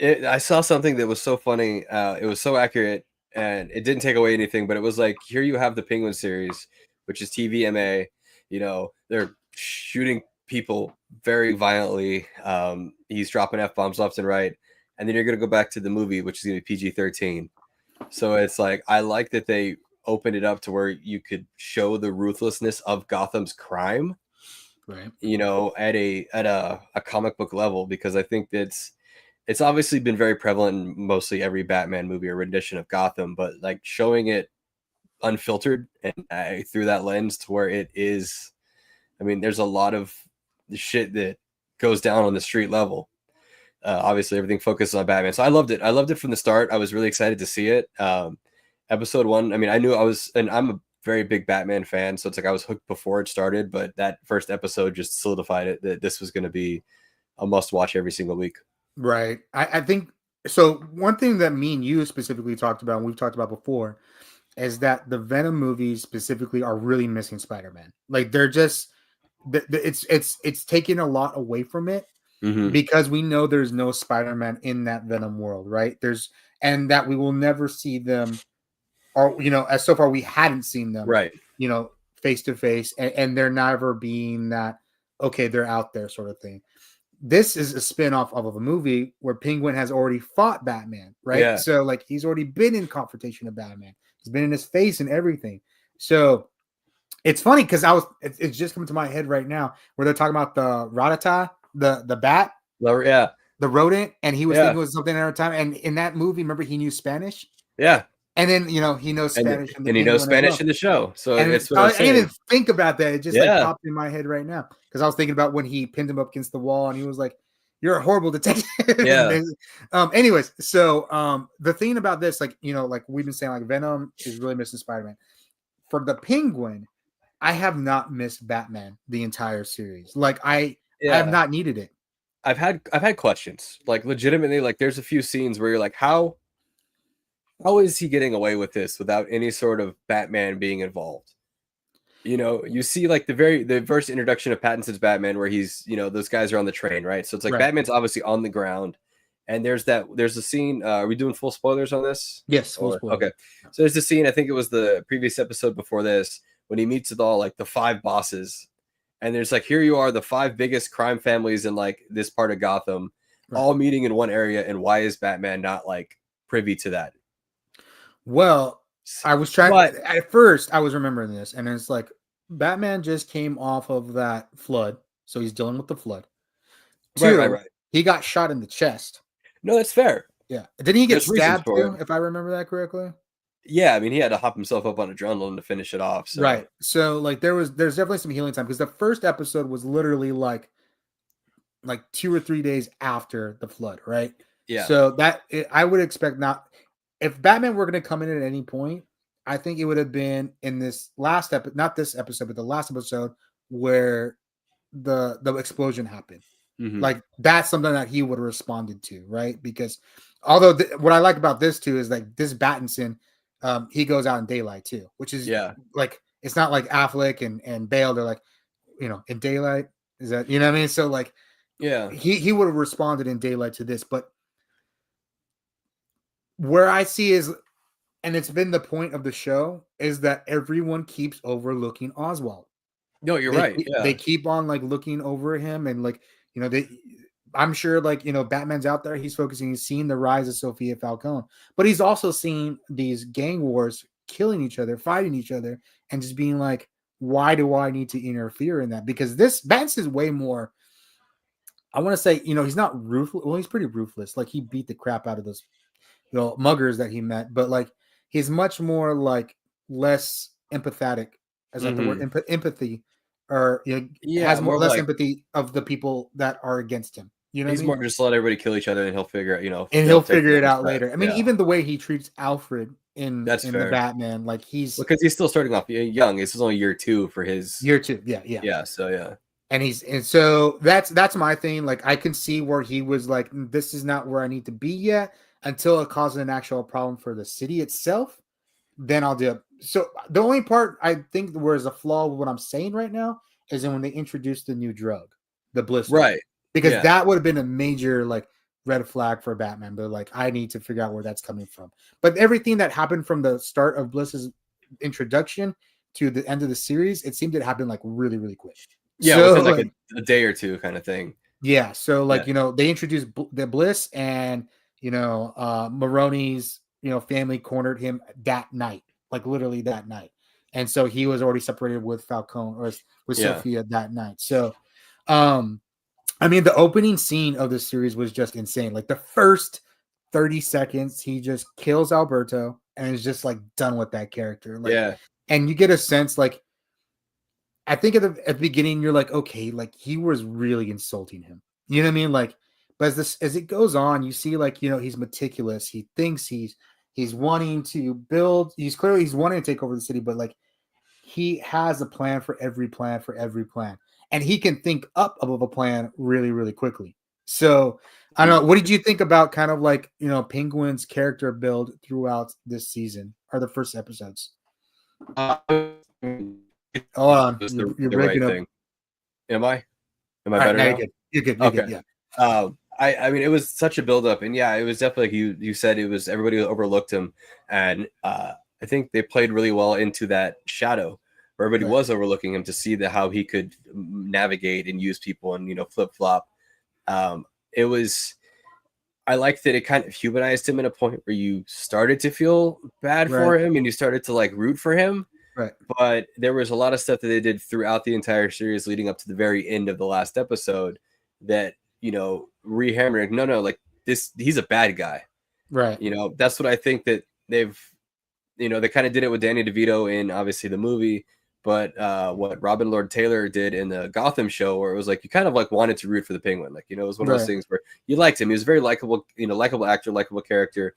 I saw something that was so funny. It was so accurate, and it didn't take away anything. But it was like, here you have the Penguin series, which is TVMA. You know, they're shooting people very violently. He's dropping F-bombs left and right, and then you're gonna go back to the movie, which is gonna be PG-13. So it's like, I like that they opened it up to where you could show the ruthlessness of Gotham's crime, Right. you know, at a comic book level, because I think that's it's obviously been very prevalent in mostly every Batman movie or rendition of Gotham, but like showing it unfiltered and through that lens to where it is. I mean, there's a lot of shit that goes down on the street level. Obviously, everything focuses on Batman, so I loved it. I loved it from the start. I was really excited to see it. Episode one. I mean, I knew I was, and I'm a very big Batman fan, so it's like I was hooked before it started. But that first episode just solidified it that this was going to be a must watch every single week. Right. I think so. One thing that me and you specifically talked about, and we've talked about before, is that the Venom movies specifically are really missing Spider-Man. Like they're just, it's taking a lot away from it because we know there's no Spider-Man in that Venom world, right? And that we will never see them, or as so far we hadn't seen them, Right. Face to face, and they're never being that okay, they're out there sort of thing. This is a spin-off of a movie where Penguin has already fought Batman, right? Yeah. So like he's already been in confrontation with Batman. He's been in his face and everything. So it's funny because it's just coming to my head right now where they're talking about the Ratata, the bat, Yeah, the rodent, and he was thinking it was something at a time. And in that movie, remember he knew Spanish. Yeah. And then he knows Spanish, and he knows Spanish in the show. So and it's what I didn't even think about that. It just like Yeah. popped in my head right now because I was thinking about when he pinned him up against the wall and he was like, "You're a horrible detective." Yeah. Anyways, so the thing about this, like like we've been saying, like Venom is really missing Spider-Man. For the Penguin, I have not missed Batman the entire series. Like I have not needed it. I've had questions, like legitimately, like there's a few scenes where you're like, how is he getting away with this without any sort of Batman being involved? You see like the first introduction of Pattinson's Batman where he's, those guys are on the train, right? So it's like Batman's obviously on the ground, and there's a scene. Are we doing full spoilers on this? Yes, full spoilers. Okay. So there's a scene, I think it was the previous episode before this, when he meets with all like the 5 bosses. And there's like, here you are, the 5 biggest crime families in like this part of Gotham, all meeting in one area. And why is Batman not like privy to that? Well, I was trying at first. I was remembering this, and it's like Batman just came off of that flood, so he's dealing with the flood. Right. He got shot in the chest. No, that's fair. Yeah, didn't he get stabbed too? If I remember that correctly. Yeah, I mean, he had to hop himself up on adrenaline to finish it off. So. Right. So like there's definitely some healing time because the first episode was literally like 2 or 3 days after the flood, right? Yeah. So I would expect not. If Batman were going to come in at any point, I think it would have been in this last episode, not this episode, but the last episode where the explosion happened. Mm-hmm. Like that's something that he would have responded to, right? Because although what I like about this too is like this Battinson, he goes out in daylight too, which is like it's not like Affleck and Bale. They're like, in daylight. Is that what I mean? So like, he would have responded in daylight to this, but where I see is, and it's been the point of the show, is that everyone keeps overlooking Oswald. No, you're right. Yeah. They keep on like looking over him and like, I'm sure like, Batman's out there. He's focusing, he's seeing the rise of Sophia Falcone, but he's also seeing these gang wars, killing each other, fighting each other, and just being like, why do I need to interfere in that? Because this Batman is way more, I want to say, he's not ruthless. Well, he's pretty ruthless. Like he beat the crap out of those muggers that he met, but like he's much more like less empathetic. Is that the word? Empathy, or has more less empathy of the people that are against him. He's more just let everybody kill each other, and he'll figure it. And he'll figure it out later. I mean, even the way he treats Alfred in the Batman, like because he's still starting off young. This is only year 2 for his year 2. Yeah. So yeah. And so that's my thing. Like I can see where he was like, this is not where I need to be yet until it causes an actual problem for the city itself. then I'll do it. So the only part I think where is a flaw with what I'm saying right now is when they introduced the new drug, the blister, Right. because Yeah. that would have been a major like red flag for Batman. But like, I need to figure out where that's coming from. But everything that happened from the start of Bliss's introduction to the end of the series, it seemed to happen like really, really quick. Yeah, So within like like, a day or two kind of thing. yeah, so Yeah. like they introduced the Bliss, and Maroni's family cornered him that night, like literally that night, and so he was already separated with Falcone or with Yeah. Sophia that night. So, I mean, the opening scene of the series was just insane. Like the first 30 seconds, he just kills Alberto and is just like done with that character. Like, Yeah. and you get a sense like I think at the beginning you're like, okay, like he was really insulting him. You know what I mean? Like, but as it goes on, you see like he's meticulous. He thinks he's wanting to build. He's wanting to take over the city, but like he has a plan for every plan, and he can think up above a plan really, really quickly. So I don't know. What did you think about kind of like Penguin's character build throughout this season or the first episodes? Hold on, Was you're the right breaking up. thing. Am I? Am I All right, better now now? you're good. You're good. You're Okay. good. Yeah. I mean, it was such a buildup, and yeah, it was definitely like you said, it was everybody overlooked him, and I think they played really well into that shadow where everybody Right. was overlooking him to see how he could navigate and use people and flip flop. It was I liked that it kind of humanized him in a point where you started to feel bad Right. for him and you started to like root for him. Right. But there was a lot of stuff that they did throughout the entire series leading up to the very end of the last episode that, rehammering, no, like he's a bad guy. Right. That's what I think that they kind of did it with Danny DeVito in obviously the movie, but what Robin Lord Taylor did in the Gotham show, where it was like you kind of like wanted to root for the Penguin. Like, it was one of those Right. things where you liked him. He was very likable, likable actor, likable character.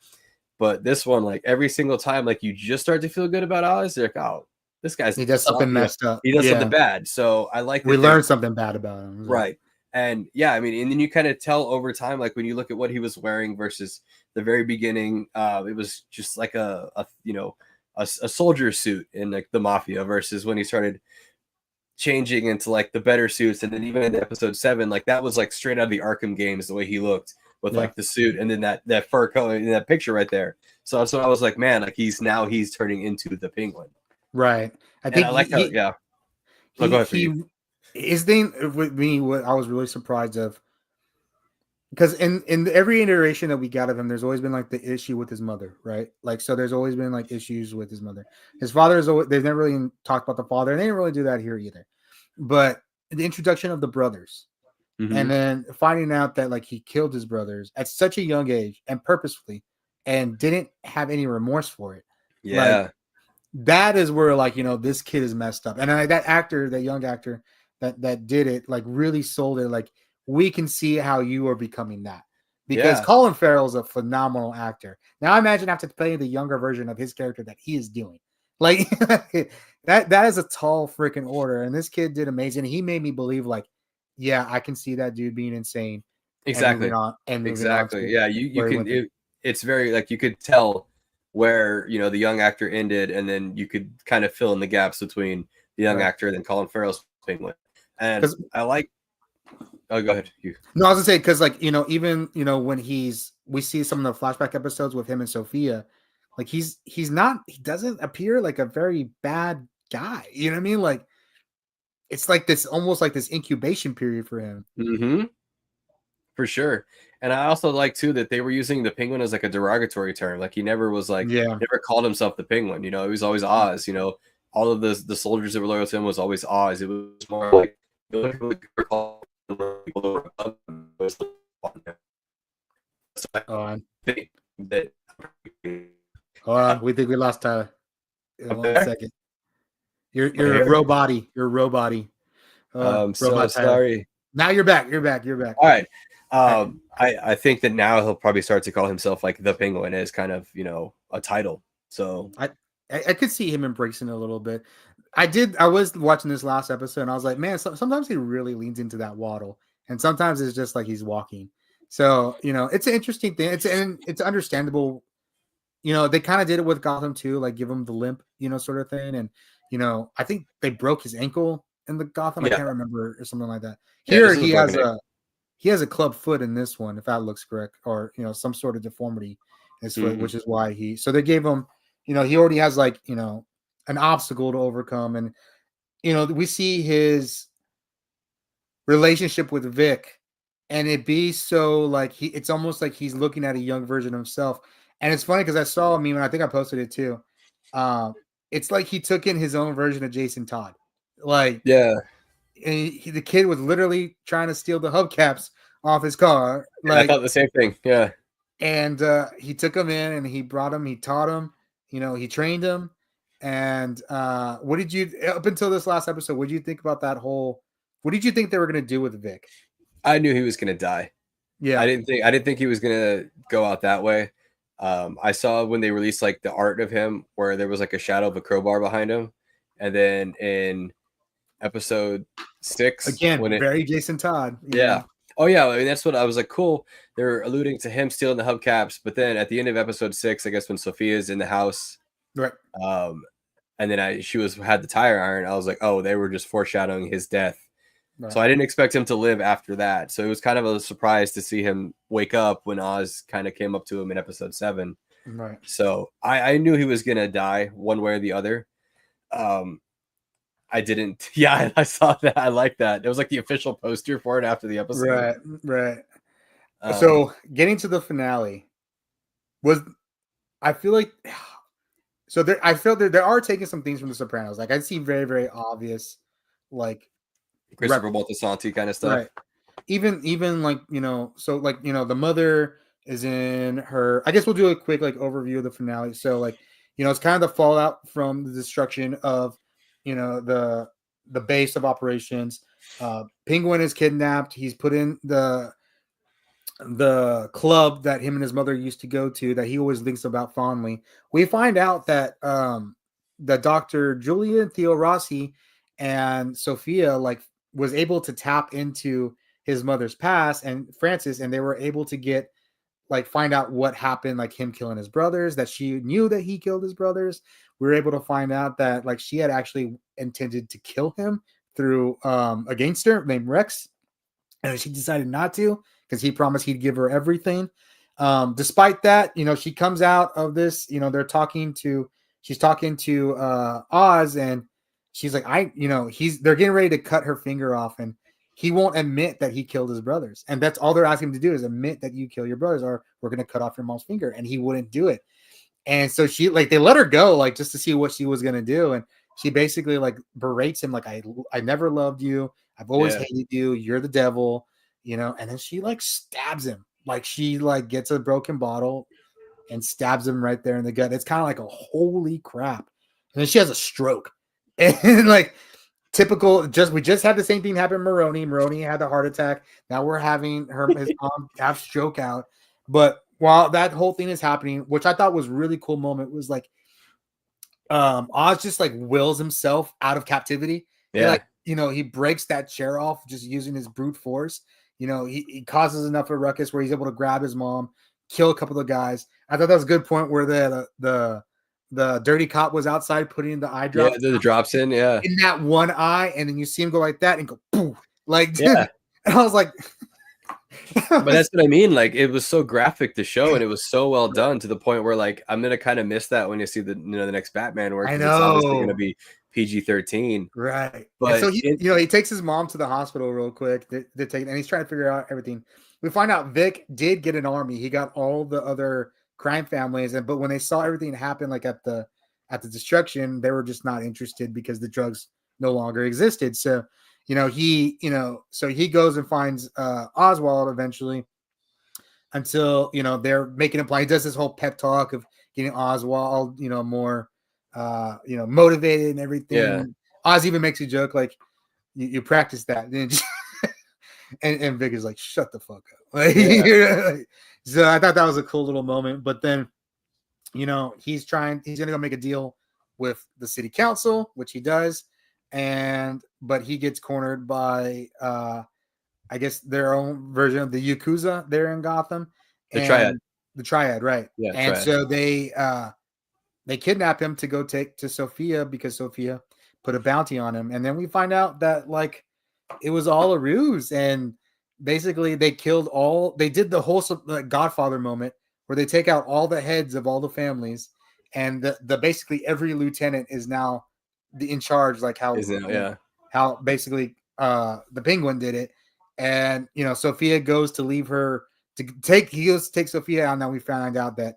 But this one, like every single time, like you just start to feel good about Oz. You're like, oh, this guy's He does something messed up. he does Yeah. something bad. So I like that We learned something bad about him. right. And yeah, I mean, and then you kind of tell over time, like when you look at what he was wearing versus the very beginning, it was just like a soldier suit in like the mafia versus when he started changing into like the better suits. And then even in episode 7, like that was like straight out of the Arkham games, the way he looked with like the suit and then that fur color in that picture right there. So that's what I was like, man, like he's turning into the Penguin. Right. I think I like how, yeah. Go ahead for you. His thing with me, what I was really surprised of, because in every iteration that we got of him, there's always been like the issue with his mother, right? Like, so there's always been like issues with his mother. His father is always, they've never really talked about the father, and they didn't really do that here either. But the introduction of the brothers, and then finding out that like he killed his brothers at such a young age and purposefully, and didn't have any remorse for it. Yeah. Like, that is where like this kid is messed up, and that actor, that young actor that did it, like really sold it. Like, we can see how you are becoming that, because Colin Farrell is a phenomenal actor. Now imagine after playing the younger version of his character that he is doing, like that is a tall freaking order, and this kid did amazing. He made me believe like, yeah, I can see that dude being insane. Exactly. Exactly. Yeah, you can. It's very like you could tell where the young actor ended, and then you could kind of fill in the gaps between the young actor and then Colin Farrell's Penguin. And I like. Oh, go ahead. You. No, I was gonna say, because like even when we see some of the flashback episodes with him and Sophia, like he doesn't appear like a very bad guy. You know what I mean? Like, it's like this almost like this incubation period for him. Mm-hmm. For sure. And I also like too that they were using the Penguin as like a derogatory term. Like he never was like never called himself the Penguin. He was always Oz. All of the soldiers that were loyal to him was always Oz. It was more like so I think that. Hold on, we think we lost Tyler. In 1 second. You're robot-y. You're robot-y. I'm so sorry. Now you're back. You're back. All right. I think that now he'll probably start to call himself like the Penguin as kind of a title. So I could see him embracing it a little bit. I was watching this last episode and I was like, man, sometimes he really leans into that waddle, and sometimes it's just like he's walking. So it's an interesting thing. It's understandable they kind of did it with Gotham too, like give him the limp, sort of thing. And I think they broke his ankle in the Gotham. I Yeah, can't remember, or something like that. yeah. Here This is a broken ankle. he has a club foot in this one, if that looks correct, or some sort of deformity in his foot, which is why so they gave him, he already has like an obstacle to overcome. And we see his relationship with Vic, and it be so like it's almost like he's looking at a young version of himself. And it's funny because I saw a meme, and I think I posted it too. It's like he took in his own version of Jason Todd. Like, Yeah, the kid was literally trying to steal the hubcaps off his car. and I Like, thought the same thing. Yeah, and he took him in and he brought him, he taught him, he trained him. And what did you, up until this last episode, what did you think about that whole, what did you think they were going to do with Vic? I knew he was gonna die. Yeah. I didn't think he was gonna go out that way. I saw when they released like the art of him where there was like a shadow of a crowbar behind him, and then in episode 6, Again, when it very Jason Todd. yeah. Oh yeah, I mean that's what I was like. Cool. They're alluding to him stealing the hubcaps, but then at the end of episode 6, I guess when Sophia's in the house, Right. and then she had the tire iron. I was like, oh, they were just foreshadowing his death. Right. So I didn't expect him to live after that. So it was kind of a surprise to see him wake up when Oz kind of came up to him in episode 7. Right. So I knew he was gonna die one way or the other. I didn't. Yeah, I saw that. I like that. It was like the official poster for it after the episode. Right. Right. So getting to the finale I feel like, so I feel that there are taking some things from The Sopranos. Like I see very, very obvious, like Christopher Moltisanti kind of stuff. Right. Even like, so like, the mother is in her, I guess we'll do a quick like overview of the finale. So like, it's kind of the fallout from the destruction of, the base of operations. Penguin is kidnapped. He's put in the club that him and his mother used to go to, that he always thinks about fondly. We find out that the Dr. Julian Theo Rossi and Sophia like was able to tap into his mother's past and Francis, and they were able to find out what happened, like him killing his brothers, that she knew that he killed his brothers. We were able to find out that like she had actually intended to kill him through a gangster named Rex, and she decided not to because he promised he'd give her everything. Despite that, she comes out of this, she's talking to Oz, and she's like, they're getting ready to cut her finger off, and he won't admit that he killed his brothers. And that's all they're asking him to do, is admit that you kill your brothers, or we're going to cut off your mom's finger. And he wouldn't do it. And so they let her go, like, just to see what she was going to do. And she basically like berates him, like, I never loved you. I've always hated you. You're the devil, and then she like stabs him. Like she like gets a broken bottle and stabs him right there in the gut. It's kind of like a holy crap. And then she has a stroke. And like typical, we just had the same thing happen to Maroney. Maroney had the heart attack. Now we're having his mom have stroke out. But while that whole thing is happening, which I thought was a really cool moment, was like Oz just like wills himself out of captivity. Yeah. He breaks that chair off just using his brute force. He causes enough of a ruckus where he's able to grab his mom, kill a couple of guys. I thought that was a good point where the dirty cop was outside putting the eye drops. Yeah, the drops in that one eye, and then you see him go like that and go poof. Like, yeah. And I was like, but that's what I mean. Like, it was so graphic to show, and it was so well done to the point where like I'm gonna kind of miss that when you see the next Batman work. I know it's obviously gonna be PG-13, right? But and so he takes his mom to the hospital real quick. And he's trying to figure out everything. We find out Vic did get an army. He got all the other crime families, but when they saw everything happen, like at the destruction, they were just not interested because the drugs no longer existed. So so he goes and finds Oswald eventually, until they're making a plan. He does this whole pep talk of getting Oswald more motivated and everything. Yeah. Oz even makes a joke like, you practice that. And Vic is like, shut the fuck up. Like, so I thought that was a cool little moment. But then he's gonna go make a deal with the city council, which he does, but he gets cornered by I guess their own version of the Yakuza there in Gotham. The Triad. the triad, right? Yeah, And triad. so they kidnap him to go take to Sophia because Sophia put a bounty on him, and then we find out that like it was all a ruse, and basically they killed all. They did the whole like, Godfather moment where they take out all the heads of all the families, and the basically every lieutenant is now in charge, like how Isn't it? Yeah. how basically the Penguin did it, and Sophia goes to leave her to take he goes to take Sophia out. Now we found out that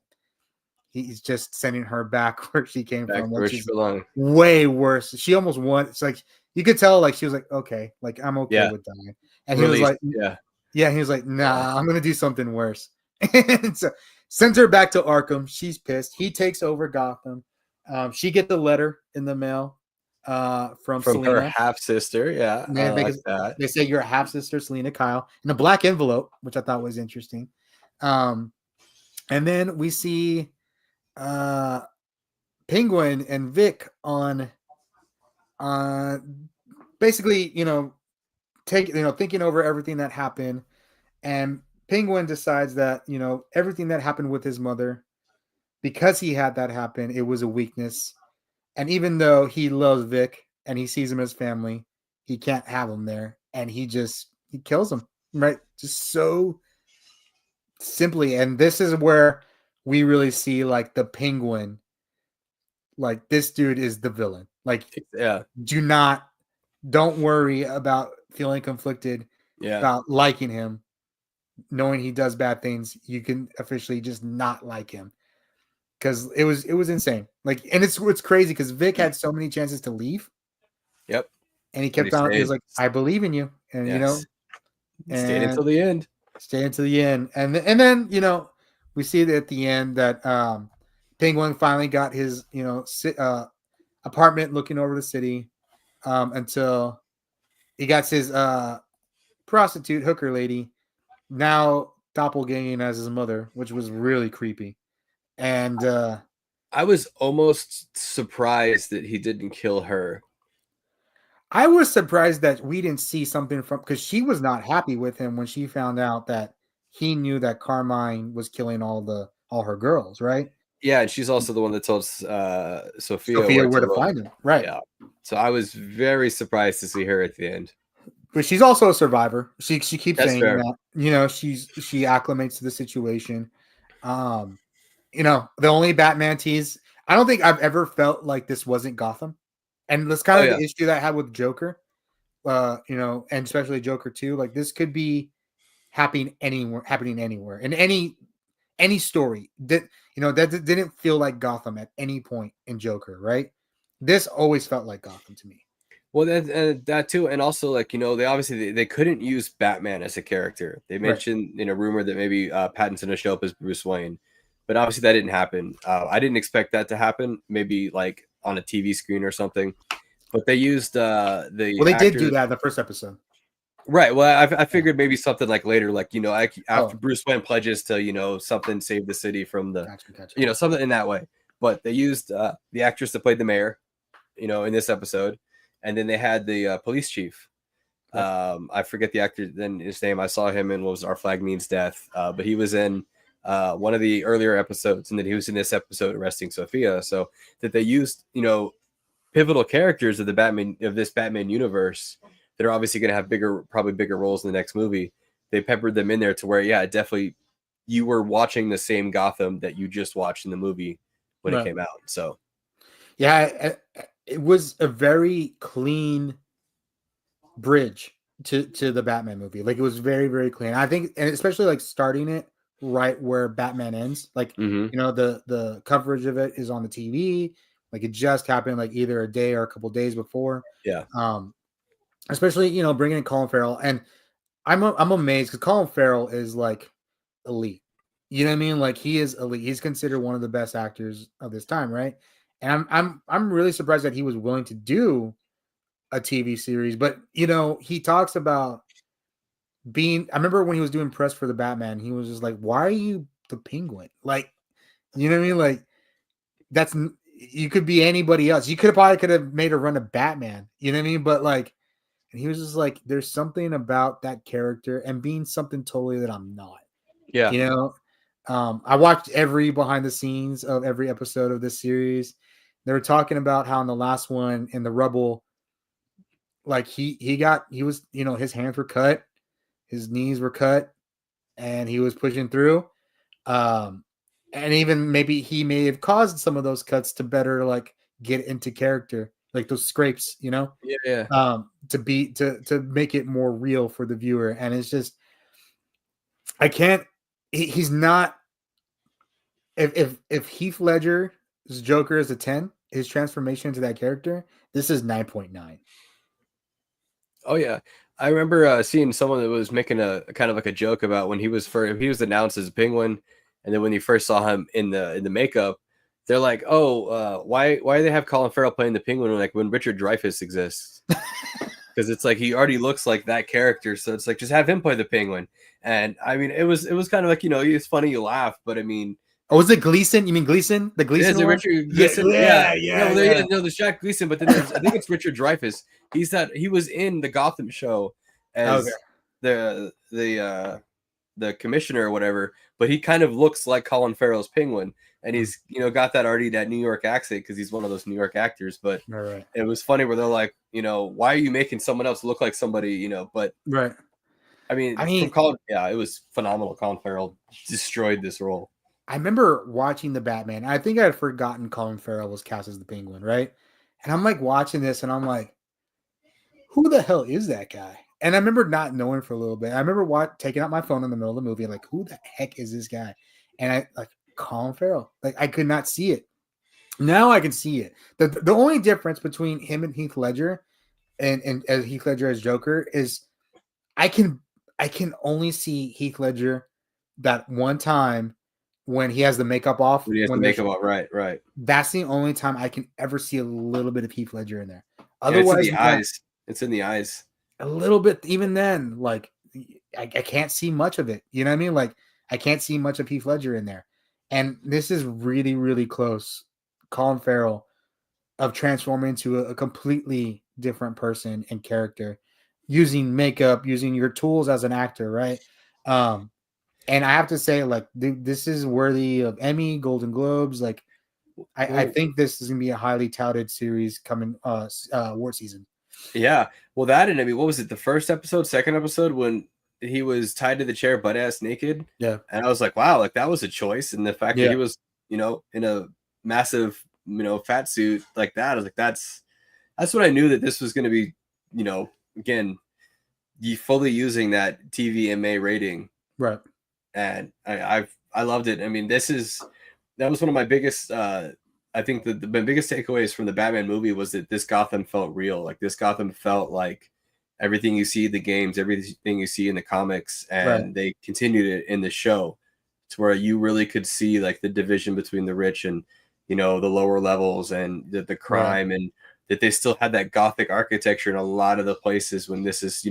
he's just sending her back where she came Back from, where which she is belongs. way worse. She almost won. It's like you could tell, like she was like, okay, like I'm okay Yeah. with dying, and he was Released. like, Yeah. yeah, he was like, nah, I'm gonna do something worse. And so sends her back to Arkham. She's pissed. He takes over Gotham. She gets a letter in the mail from From her Selena. half sister. Yeah. I like that. They say you're a half sister, Selena Kyle, in a black envelope, which I thought was interesting. And then we see Penguin and Vic on basically, thinking over everything that happened, and Penguin decides that, everything that happened with his mother, because he had that happen, it was a weakness. And even though he loves Vic and he sees him as family, he can't have him there. And he kills him, right? Just so simply. And this is where we really see like the Penguin, like this dude is the villain. Like, Yeah. don't worry about feeling conflicted Yeah. about liking him, knowing he does bad things. You can officially just not like him, because it was insane. Like, and it's crazy because Vic had so many chances to leave. Yep. And he But he kept on. He was stayed. like, "I believe in you," and Yes. He stayed and until the end. stay until the end. And then we see that at the end that Penguin finally got his apartment looking over the city, until he got his prostitute hooker lady now doppelganging as his mother, which was really creepy. And I was almost surprised that he didn't kill her. I was surprised that we didn't see something from, because she was not happy with him when she found out that he knew that Carmine was killing all her girls, right? Yeah, and she's also the one that told Sophia Sophia where where to to look. find him, right? Yeah. So I was very surprised to see her at the end. But she's also a survivor. She keeps That's saying fair. that, she acclimates to the situation. The only Batman tease, I don't think I've ever felt like this wasn't Gotham. And that's kind of yeah. the issue that I had with Joker. And especially Joker 2. Like, this could be happening anywhere in any story that didn't feel like Gotham at any point in Joker, right? This always felt like Gotham to me. Well, that too, and also like they obviously they couldn't use Batman as a character. They mentioned in a rumor that maybe Pattinson will show up as Bruce Wayne, but obviously that didn't happen. I didn't expect that to happen. Maybe like on a TV screen or something, but they used the. Well, they did do that in the first episode, right? Well, I figured maybe something like later, like after Oh. Bruce Wayne pledges to something save the city from the Gotcha. something in that way. But they used the actress that played the mayor, in this episode. And then they had the police chief. I forget the actor then his name. I saw him in what was Our Flag Means Death, but he was in one of the earlier episodes, and then he was in this episode arresting Sophia. So that they used pivotal characters of this Batman universe that are obviously going to have probably bigger roles in the next movie. They peppered them in there to where definitely you were watching the same Gotham that you just watched in the movie when it came out. So yeah. It was a very clean bridge to the Batman movie. Like, it was very, very clean. I think, and especially like starting it right where Batman ends. Like, the coverage of it is on the TV. Like, it just happened like either a day or a couple days before. Yeah. Especially bringing in Colin Farrell, and I'm amazed because Colin Farrell is like elite. You know what I mean? Like, he is elite. He's considered one of the best actors of this time, right? And I'm really surprised that he was willing to do a TV series. But he talks about I remember when he was doing press for the Batman, he was just like, "Why are you the Penguin?" Like, you know what I mean? Like, you could be anybody else. You could have made a run of Batman. You know what I mean? But like, and he was just like, "There's something about that character and being something totally that I'm not." Yeah. I watched every behind the scenes of every episode of this series. They were talking about how in the last one in the Rubble, like he was, you know, his hands were cut, his knees were cut, and he was pushing through. Um, and even maybe he may have caused some of those cuts to better like get into character, like those scrapes, you know, Yeah, yeah. to make it more real for the viewer. And it's just I can't. He's not. If Heath Ledger's Joker is a 10, his transformation into that character, this is 9.9. Oh yeah, I remember seeing someone that was making a kind of like a joke about when he was announced as a Penguin, and then when you first saw him in the makeup, they're like, "Oh, why do they have Colin Farrell playing the Penguin when Richard Dreyfuss exists?" Because it's like he already looks like that character, so it's like just have him play the Penguin. And I mean, it was kind of like it's funny, you laugh, but I mean, Oh, was it Gleason? You mean Gleason? The Gleason is it one? Richard Yeah, Gleason? Yeah, yeah, yeah. yeah, Well, yeah. no, there's Jack Gleason, but then I think it's Richard Dreyfuss. He was in the Gotham show Okay, as the commissioner or whatever, but he kind of looks like Colin Farrell's Penguin, and he's got that New York accent because he's one of those New York actors. But all right, it was funny where they're like, why are you making someone else look like somebody, But right. I I mean, from mean, Colin, yeah, it was phenomenal. Colin Farrell destroyed this role. I remember watching the Batman. I think I had forgotten Colin Farrell was cast as the Penguin, right? And I'm like watching this, and I'm like, who the hell is that guy? And I remember not knowing for a little bit. I remember taking out my phone in the middle of the movie, like, who the heck is this guy? And I like Colin Farrell. Like I could not see it. Now I can see it. The only difference between him and Heath Ledger and as Heath Ledger as Joker is I can only see Heath Ledger that one time when he has the makeup off. When he has to When make there's him up, right, right. That's the only time I can ever see a little bit of Heath Ledger in there. Yeah, it's in Otherwise, the eyes. It's in the eyes. a little bit. Even then, like I can't see much of it. You know what I mean? Like I can't see much of Heath Ledger in there. And this is really, really close. Colin Farrell of transforming into a completely different person and character using makeup, using your tools as an actor, right? And I have to say, like, this is worthy of Emmy, Golden Globes. Like, I Well, think this is gonna be a highly touted series coming award season. yeah. Well, that and I mean, what was it? The first episode, second episode, when he was tied to the chair, butt ass naked, Yeah, and I was like, wow, like that was a choice. And the fact that yeah, he was, in a massive, fat suit like that, I was like, that's what I knew that this was going to be. Again, you fully using that TVMA rating, right, and I loved it. I mean, that was one of my biggest. I think my biggest takeaways from the Batman movie was that this Gotham felt real. Like this Gotham felt like everything you see in the games, everything you see in the comics, right, and they continued it in the show to where you really could see like the division between the rich and the lower levels and the right, crime, and that they still had that Gothic architecture in a lot of the places when this is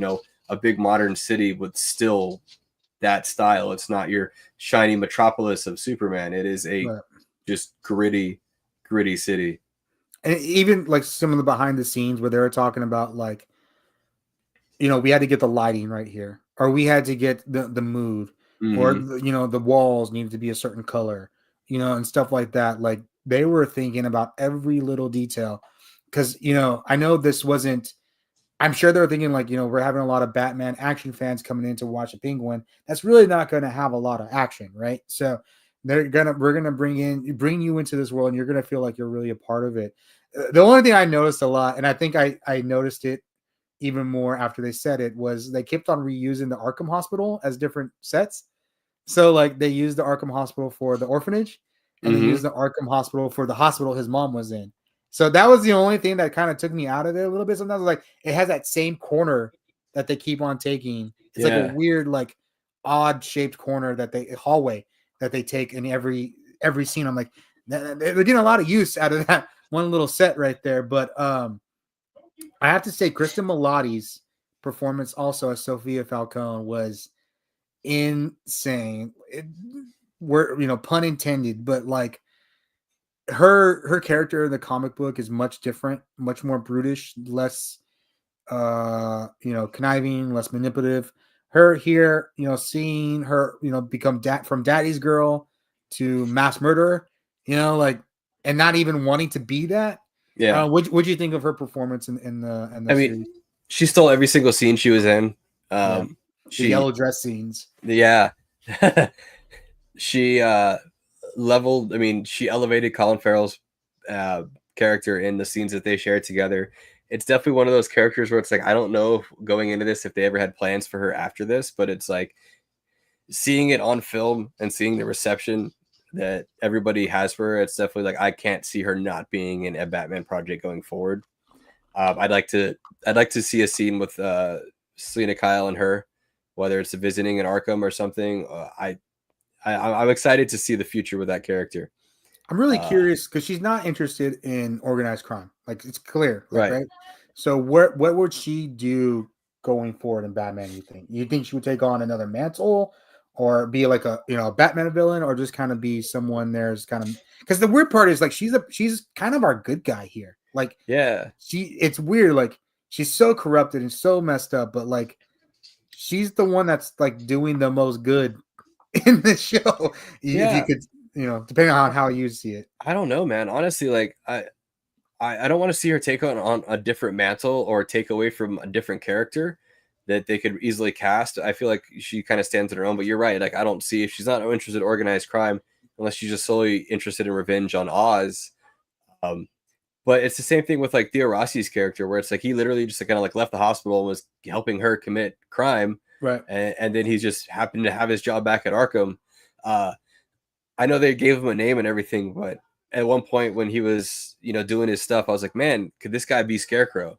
a big modern city with still that style. It's not your shiny metropolis of Superman. It is a right. just gritty city. And even like some of the behind the scenes where they were talking about like, we had to get the lighting right here, or we had to get the mood, or Mm-hmm. the walls needed to be a certain color, and stuff like that. Like they were thinking about every little detail, because I know this wasn't. I'm sure they're thinking like, we're having a lot of Batman action fans coming in to watch a Penguin. That's really not going to have a lot of action, right? So we're gonna bring you into this world, and you're gonna feel like you're really a part of it. The only thing I noticed a lot, and I think I noticed it even more after they said it, was they kept on reusing the Arkham Hospital as different sets. So like they used the Arkham Hospital for the orphanage, and they Mm-hmm. used the Arkham Hospital for the hospital his mom was in. So that was the only thing that kind of took me out of it a little bit. Sometimes like it has that same corner that they keep on taking. It's like a Yeah. weird, like odd shaped corner hallway that they take in every scene. I'm like, they're getting a lot of use out of that one little set right there. But I have to say, Kristen Milioti's performance also as Sophia Falcone was insane. We're pun intended, but like her character in the comic book is much different, much more brutish, less conniving, less manipulative. her here, seeing her, become from daddy's girl to mass murderer, like, and not even wanting to be that. Yeah. What'd you think of her performance in the I mean, series? she stole every single scene she was in. Yeah, the She yellow dress scenes. Yeah. She leveled, I mean, she elevated Colin Farrell's uh character in the scenes that they shared together. It's definitely one of those characters where it's like I don't know going into this if they ever had plans for her after this, but it's like seeing it on film and seeing the reception that everybody has for her, it's definitely like I can't see her not being in a Batman project going forward. I'd like to see a scene with Selena Kyle and her, whether it's a visiting in Arkham or something. I'm excited to see the future with that character. I'm really Uh, curious because she's not interested in organized crime. Like it's clear, like right. right. So what would she do going forward in Batman? You think she would take on another mantle, or be like a a Batman villain, or just kind of be someone there's kind of because the weird part is like she's kind of our good guy here. Like Yeah. it's weird. Like she's so corrupted and so messed up, but like she's the one that's like doing the most good in this show. If you Yeah. could, depending on how you see it. I don't know, man. Honestly, like I don't want to see her take on a different mantle or take away from a different character that they could easily cast. I feel like she kind of stands on her own, but you're right. Like I don't see if she's not interested in organized crime unless she's just solely interested in revenge on Oz. Um, But it's the same thing with like Theo Rossi's character, where it's like he literally just kind of like left the hospital and was helping her commit crime, Right. and then he just happened to have his job back at Arkham. Uh, I know they gave him a name and everything, but at one point when he was doing his stuff, I was like, man, could this guy be Scarecrow?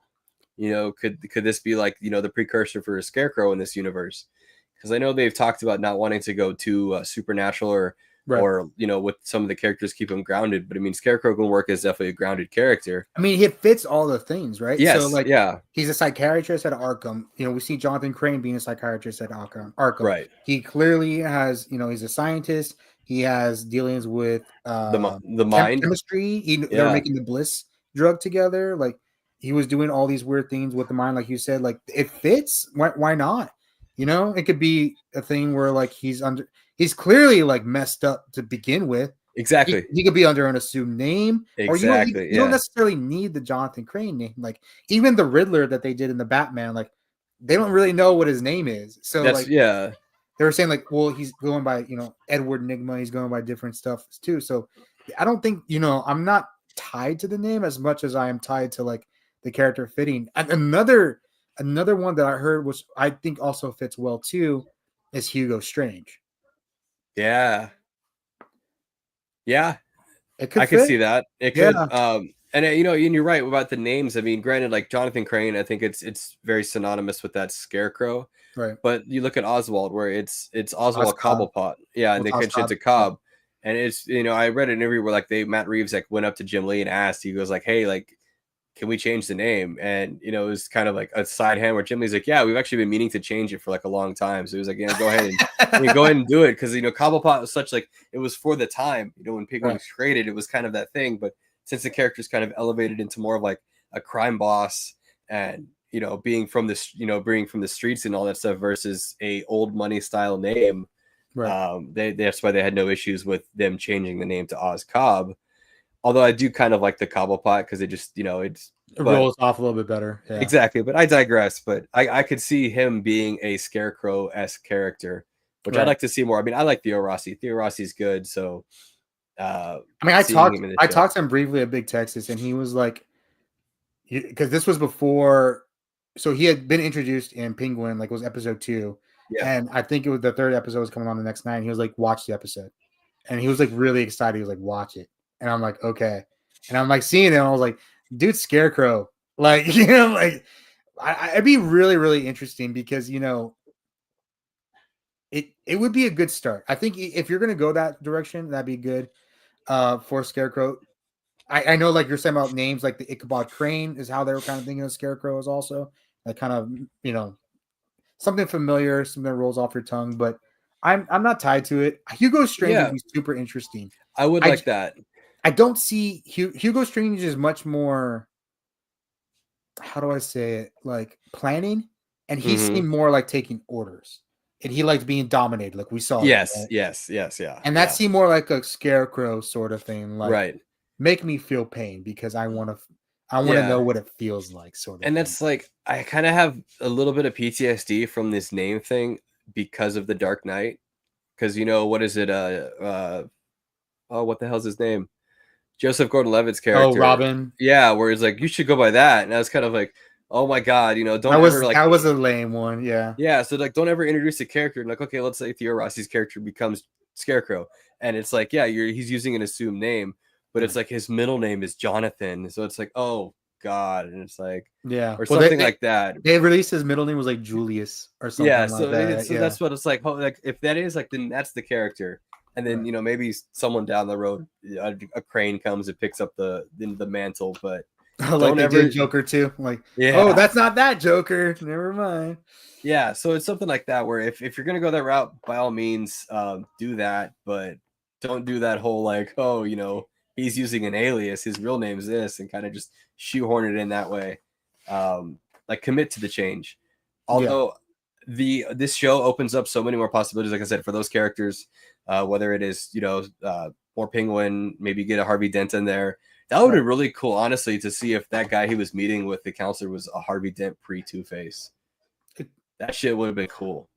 Could this be like the precursor for a Scarecrow in this universe? Because I know they've talked about not wanting to go too supernatural or Right. with some of the characters keep them grounded. But I mean, Scarecrow can work as definitely a grounded character. I mean, he fits all the things, right? So, Yes, like, yeah, he's a psychiatrist at Arkham. We see Jonathan Crane being a psychiatrist at Arkham. right. He clearly has, he's a scientist. He has dealings with The mind, chemistry. They were yeah, making the Bliss drug together. Like, he was doing all these weird things with the mind, like you said. Like, it fits. Why not? It could be a thing where like he's clearly like messed up to begin with. exactly, He could be under an assumed name, or exactly, you don't yeah. necessarily need the Jonathan Crane name. Like even the Riddler that they did in the Batman, like they don't really know what his name is. So That's like yeah, they were saying, like, well, he's going by Edward Nigma. He's going by different stuff too. So I don't think I'm not tied to the name as much as I am tied to like the character fitting. And another one that I heard, which I think also fits well too, is Hugo Strange. yeah, yeah. It could I could fit. see that. It Yeah. could. And and you're right about the names. I mean, granted, like Jonathan Crane, I think it's very synonymous with that Scarecrow. Right. But you look at Oswald, where it's Oswald Oscar. Cobblepot, yeah, and What's they catch it Oscar? to Cobb, and it's I read an interview where like Matt Reeves like went up to Jim Lee and asked, he goes like, hey, like, can we change the name? And it was kind of like a side hand where Jim Lee's like, yeah, we've actually been meaning to change it for like a long time. So he was like, go ahead and go ahead and do it, because Cobblepot was such like it was for the time, when Penguin was created, it was kind of that thing, but since the character's kind of elevated into more of like a crime boss and being from this being from the streets and all that stuff versus a old money style name, Right. that's why they had no issues with them changing the name to Oz Cobb. Although I do kind of like the Cobblepot because it just it's It but rolls off a little bit better. Yeah. exactly. But I digress. But I could see him being a Scarecrow-esque character, which I'd Right. like to see more. I mean, I like Theo Rossi. Theo Rossi's good, so I mean, seeing him in the I show. talked to him briefly at Big Texas, and he was like, because this was before, so he had been introduced in Penguin, like it was episode 2, Yeah. and I think it was the third episode was coming on the next night. And he was like, watch the episode, and he was like really excited. He was like, watch it, and I'm like, okay, and I'm like seeing it, and I was like, dude, Scarecrow, like like it'd be really really interesting because it would be a good start. I think if you're gonna go that direction, that'd be good for Scarecrow. I know, like you're saying about names, like the Ichabod Crane is how they were kind of thinking of Scarecrow is also like kind of something familiar, something that rolls off your tongue. But I'm not tied to it. Hugo Strange would Yeah, be super interesting. I would I like that. I don't see Hugo Strange is much more. How do I say it? Like planning, and he Hmm. seemed more like taking orders. and he liked being dominated. Like we saw. Yes, that, right? yes, yeah. And that yeah. seemed more like a Scarecrow sort of thing. Like, right. make me feel pain because I want to Yeah. know what it feels like, sort of. And thing. that's like, I kind of have a little bit of PTSD from this name thing because of the Dark Knight. Because what is it? What the hell's his name? Joseph Gordon-Levitt's character. Robin. Yeah, where he's like, you should go by that. And I was kind of like, oh my god, don't that was, ever like. That was a lame one. Yeah. Yeah, so like, don't ever introduce a character and like, okay, let's say Theo Rossi's character becomes Scarecrow, and it's like, yeah, he's using an assumed name, but it's like his middle name is Jonathan, so it's like, oh god, and it's like, yeah, or something like that. They released his middle name was like Julius or something. Yeah, like so that. so that's what it's like. Like if that is like, then that's the character, and then maybe someone down the road, a crane comes and picks up the mantle, but. Like don't they did Joker too. Like, oh, that's not that Joker. Never mind. Yeah, so it's something like that where if you're gonna go that route, by all means, do that, but don't do that whole like, oh, he's using an alias, his real name's this, and kind of just shoehorn it in that way. Like commit to the change. Although this show opens up so many more possibilities, like I said, for those characters, whether it is more Penguin, maybe get a Harvey Dent in there. That would be really cool, honestly, to see if that guy he was meeting with, the counselor, was a Harvey Dent pre-Two-Face. That shit would have been cool.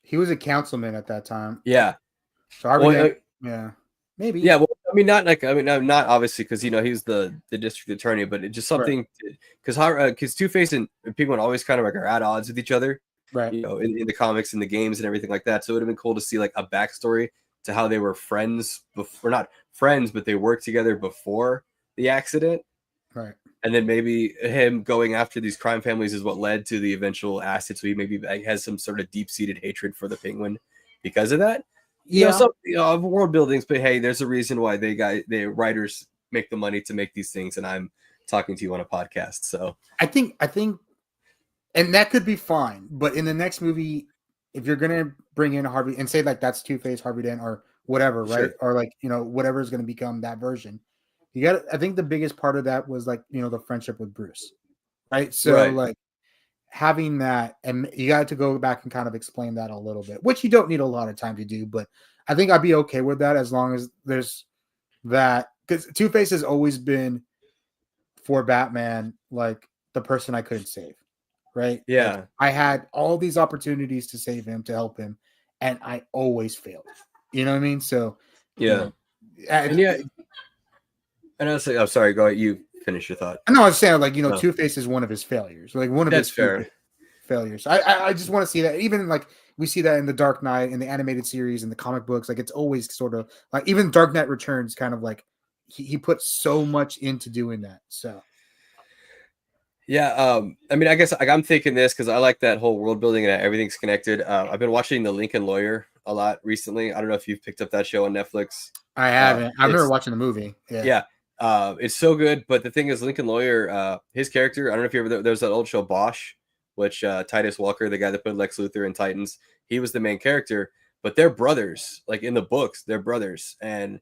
He was a councilman at that time. Yeah. So Harvey Dent, yeah, maybe. Yeah, well, not obviously because he's the district attorney, but it's just something because Two-Face and Penguin always kind of like are at odds with each other, right? In the comics and the games and everything like that. So it would have been cool to see like a backstory to how they were friends before, not friends, but they worked together before the accident, right? And then maybe him going after these crime families is what led to the eventual acid. So he maybe has some sort of deep-seated hatred for the Penguin because of that. Of world buildings, but hey, there's a reason why the writers make the money to make these things, and I'm talking to you on a podcast. So I think, and that could be fine, but in the next movie, if you're gonna bring in Harvey and say like that's Two-Face, Harvey Dent, or whatever, right? Sure. Or like whatever is gonna become that version. I think the biggest part of that was like, the friendship with Bruce, right? So like having that, and you got to go back and kind of explain that a little bit, which you don't need a lot of time to do, but I think I'd be okay with that as long as there's that, because Two-Face has always been for Batman, like the person I couldn't save, right? Yeah. Like, I had all these opportunities to save him, to help him, and I always failed. You know what I mean? So yeah. And I was like, I'm sorry, go ahead. You finish your thought. I know I was saying, like, Two-Face is one of his failures. Like one of his failures. I just want to see that. Even like we see that in the Dark Knight, in the animated series, in the comic books. Like it's always sort of like, even Dark Knight Returns, kind of like he put so much into doing that. So yeah, I guess like, I'm thinking this because I like that whole world building and everything's connected. I've been watching The Lincoln Lawyer a lot recently. I don't know if you've picked up that show on Netflix. I haven't. I've never watching the movie. Yeah. It's so good, but the thing is, Lincoln Lawyer, his character, I don't know if you ever, there's that old show Bosch, which Titus Walker, the guy that played Lex Luthor in Titans, he was the main character, but they're brothers. Like in the books, they're brothers, and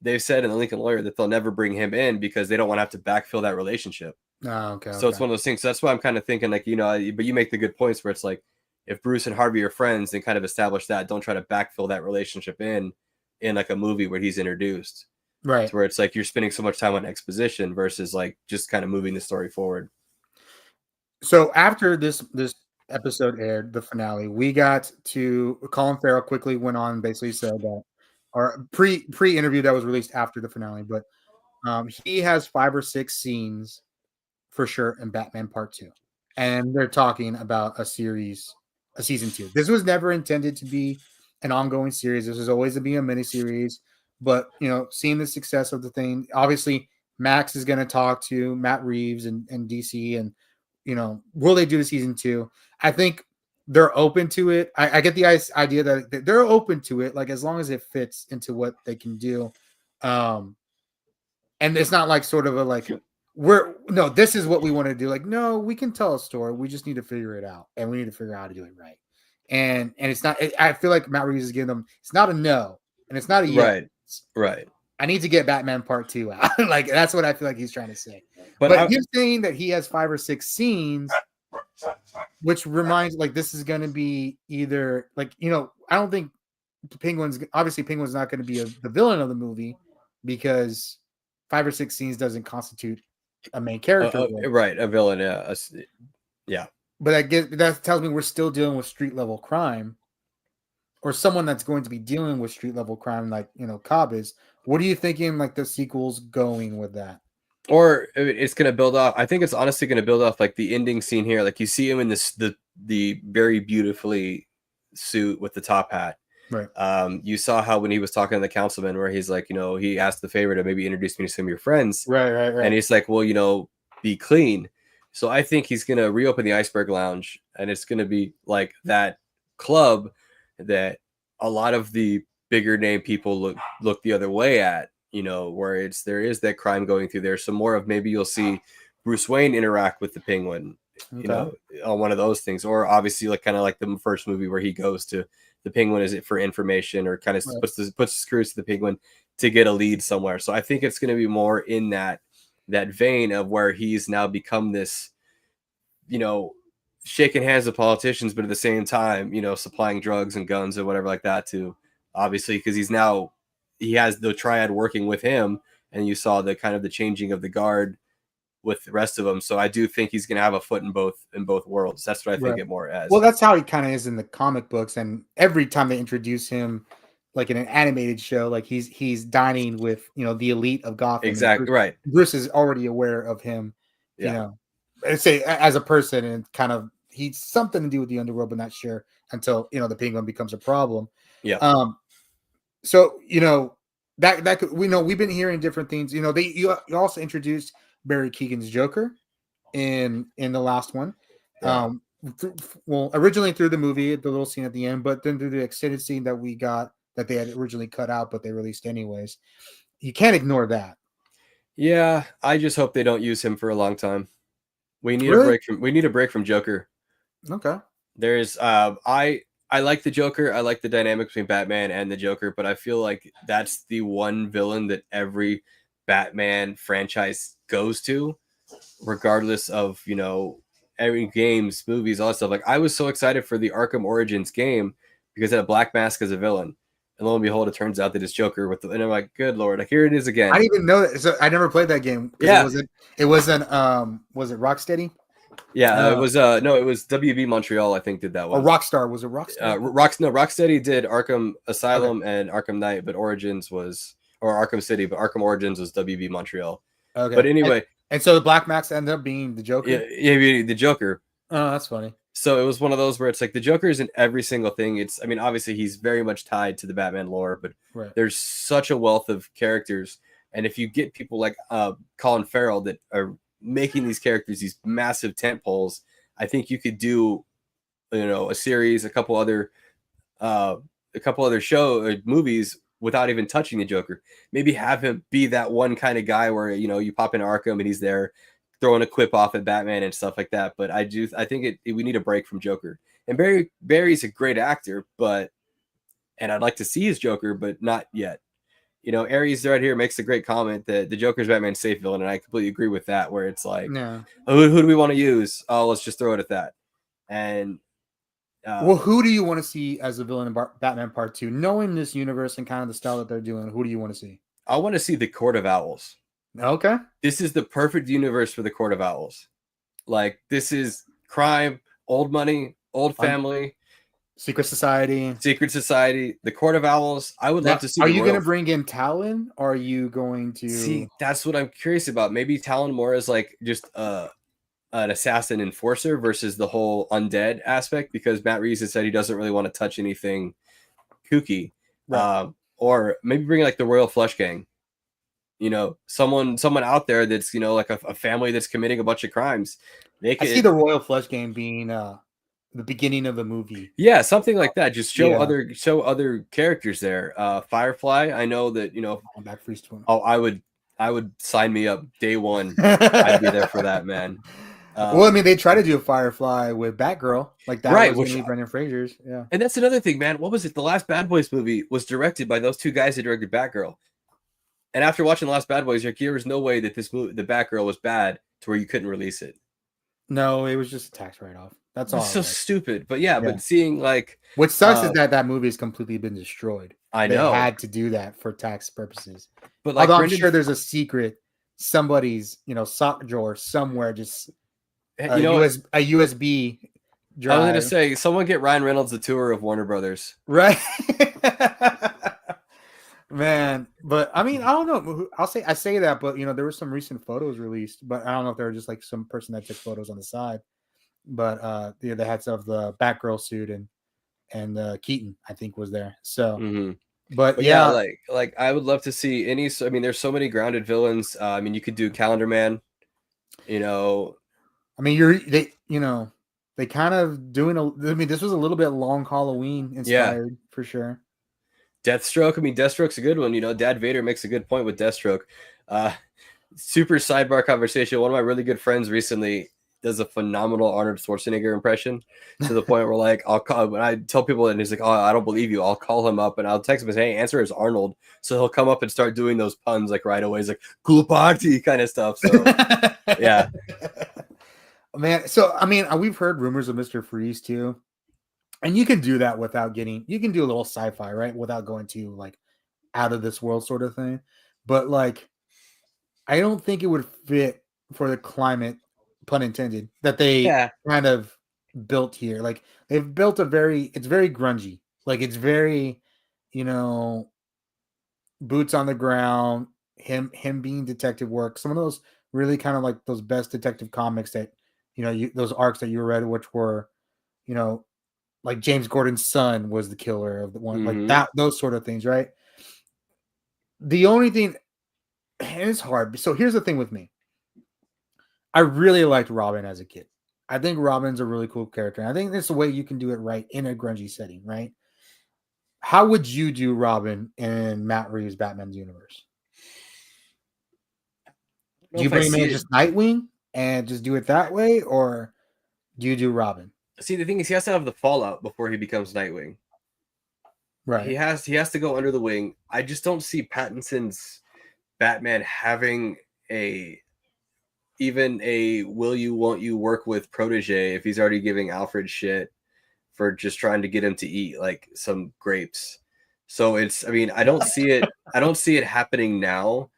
they've said in The Lincoln Lawyer that they'll never bring him in because they don't want to have to backfill that relationship. Oh, okay. So it's one of those things. So that's why I'm kind of thinking like, but you make the good points where it's like, if Bruce and Harvey are friends, then kind of establish that. Don't try to backfill that relationship in like a movie where he's introduced. Right. It's where it's like you're spending so much time on exposition versus like just kind of moving the story forward. So after this episode aired, the finale, we got to Colin Farrell quickly went on and basically said that, or pre-interview that was released after the finale, but he has 5 or 6 scenes for sure in Batman Part 2. And they're talking about a season 2. This was never intended to be an ongoing series. This was always to be a miniseries. But, seeing the success of the thing, obviously Max is going to talk to Matt Reeves and DC, and, will they do the season 2? I think they're open to it. I get the idea that they're open to it, like as long as it fits into what they can do. And it's not like sort of a like, this is what we want to do. Like, no, we can tell a story. We just need to figure it out, and we need to figure out how to do it right. And it's not. I feel like Matt Reeves is giving them. It's not a no, and it's not a yes. Right. I need to get Batman Part 2 out. Like that's what I feel like he's trying to say. But him saying that he has 5 or 6 scenes which reminds like this is going to be either like I don't think Penguin's not going to be the villain of the movie because 5 or 6 scenes doesn't constitute a main character role. Right, a villain. Yeah. But that tells me we're still dealing with street level crime, or someone that's going to be dealing with street level crime, like Cobb is. What are you thinking? Like the sequel's going with that, or it's going to build off. I think it's honestly going to build off like the ending scene here. Like you see him in the very beautifully suit with the top hat. right? You saw how when he was talking to the councilman, where he's like, he asked the favor to maybe introduce me to some of your friends, Right. And he's like, well, be clean. So I think he's going to reopen the Iceberg Lounge, and it's going to be like that club that a lot of the bigger name people look the other way at, where there is that crime going through there. So more of maybe you'll see Bruce Wayne interact with the Penguin, on one of those things, or obviously like kind of like the first movie where he goes to the Penguin is it for information, or kind of puts screws to the Penguin to get a lead somewhere. So I think it's going to be more in that vein of where he's now become this, shaking hands with politicians, but at the same time, supplying drugs and guns or whatever like that too. Obviously, because he has the triad working with him, and you saw the kind of the changing of the guard with the rest of them. So I do think he's going to have a foot in both worlds. That's what I think it more as. Well, that's how he kind of is in the comic books, and every time they introduce him, like in an animated show, like he's dining with the elite of Gotham. Exactly right. Bruce is already aware of him. Say as a person, and kind of he's something to do with the underworld, but not sure until the Penguin becomes a problem. Yeah. So that could, we've been hearing different things. You also introduced Barry Keoghan's Joker in the last one. Yeah. Originally through the movie, the little scene at the end, but then through the extended scene that we got that they had originally cut out, but they released anyways. You can't ignore that. Yeah, I just hope they don't use him for a long time. We need a break from Joker. Okay. There's I like the Joker. I like the dynamic between Batman and the Joker, but I feel like that's the one villain that every Batman franchise goes to, regardless of, every games, movies, all that stuff. Like I was so excited for the Arkham Origins game because it had a Black Mask as a villain. And lo and behold, it turns out that it's Joker and I'm like, good Lord, like here it is again. I didn't even know that. So I never played that game. Yeah. It wasn't was it Rocksteady? Yeah, it was it was WB Montreal, I think, did that one. Or Rockstar. Was it Rockstar? Rocksteady did Arkham Asylum and Arkham Knight, but Origins was Arkham City, but Arkham Origins was WB Montreal. Okay. But anyway, and so the Black Mask ended up being the Joker. Yeah, the Joker. Oh, that's funny. So it was one of those where it's like the Joker is in every single thing. Obviously he's very much tied to the Batman lore, but there's such a wealth of characters. And if you get people like Colin Farrell that are making these characters these massive tent poles, I think you could do, a series, a couple other movies without even touching the Joker. Maybe have him be that one kind of guy where you pop in Arkham and he's there throwing a quip off at Batman and stuff like that. But I think we need a break from Joker. And Barry's a great actor, and I'd like to see his Joker, but not yet. Aries right here makes a great comment that the Joker's Batman's safe villain, and I completely agree with that. Where it's like, who do we want to use? Oh, let's just throw it at that. And who do you want to see as a villain in Batman Part 2? Knowing this universe and kind of the style that they're doing, who do you want to see? I want to see the Court of Owls. Okay. This is the perfect universe for the Court of Owls. Like, this is crime, old money, old family. Secret Society, the Court of Owls. I would love to see. Are you going to bring in Talon? Or are you going to see? That's what I'm curious about. Maybe Talon more as like just an assassin enforcer versus the whole undead aspect, because Matt Reeves has said he doesn't really want to touch anything kooky. Right. Or maybe bring like the Royal Flush Gang. Someone out there that's like a family that's committing a bunch of crimes. I see the Royal Flush Gang being the beginning of the movie. Yeah, something like that. Just show other characters there. Firefly, I know that Back Freeze Twin. Oh, I would sign me up day one. I'd be there for that, man. Well, they try to do a Firefly with Batgirl, like that. Right, was Brendan Fraser's. Yeah, and that's another thing, man. What was it? The last Bad Boys movie was directed by those two guys that directed Batgirl. And after watching the last Bad Boys, there was no way that this movie, the Batgirl, was bad to where you couldn't release it. No, it was just a tax write-off. That's It's all it so was. stupid. But yeah, Yeah. but seeing like What sucks is that movie has completely been destroyed. I They know, had to do that for tax purposes. but like Although I'm Brendan, sure there's a secret, somebody's sock drawer somewhere, just a you know what? USB I was gonna drive, say, someone get Ryan Reynolds the tour of Warner Brothers. right? Man, but I mean, I don't know. I say that, but there were some recent photos released, but I don't know if they were just like some person that took photos on the side. But they had some of the Batgirl suit and Keaton, I think, was there. So, Hmm. but But yeah, yeah, like I would love to see any. I mean, there's so many grounded villains. I mean, you could do Calendar Man. You know, I mean, they kind of doing I mean, this was a little bit long Halloween yeah, inspired for sure. Deathstroke. I mean, Deathstroke's a good one. You know, Dad Vader makes a good point with Deathstroke. Uh, super sidebar conversation. One of my really good friends recently does a phenomenal Arnold Schwarzenegger impression to the point where like I'll call when I tell people and he's like, "Oh, I don't believe you." I'll call him up and I'll text him and say, "Hey, answer is Arnold." So he'll come up and start doing those puns like right away. He's like, "Cool party" kind of stuff. So yeah, Man, so I mean, we've heard rumors of Mr. Freeze too. And you can do that without you can do a little sci-fi, right? Without going to like out of this world sort of thing. But like I don't think it would fit for the climate, pun intended, that they yeah, kind of built here. Like they've built it's very grungy. Like it's very, you know, boots on the ground, him being detective work. Some of those really kind of like those best detective comics that, those arcs that you read, which were, you know, like James Gordon's son was the killer of the one, like hmm that, those sort of things, right? The only thing, and it's hard. So here's the thing with me. I really liked Robin as a kid. I think Robin's a really cool character. And I think that's the way you can do it right in a grungy setting, right? How would you do Robin in Matt Reeves' Batman's universe? I don't Do know you if I bring him see in it. just Nightwing and just do it that way, or do you do Robin? See, the thing is, he has to have the fallout before he becomes Nightwing. Right. He has to go under the wing. I just don't see Pattinson's Batman having a even a will you won't you work with protege if he's already giving Alfred shit for just trying to get him to eat like some grapes. So it's I mean, I don't see it happening now.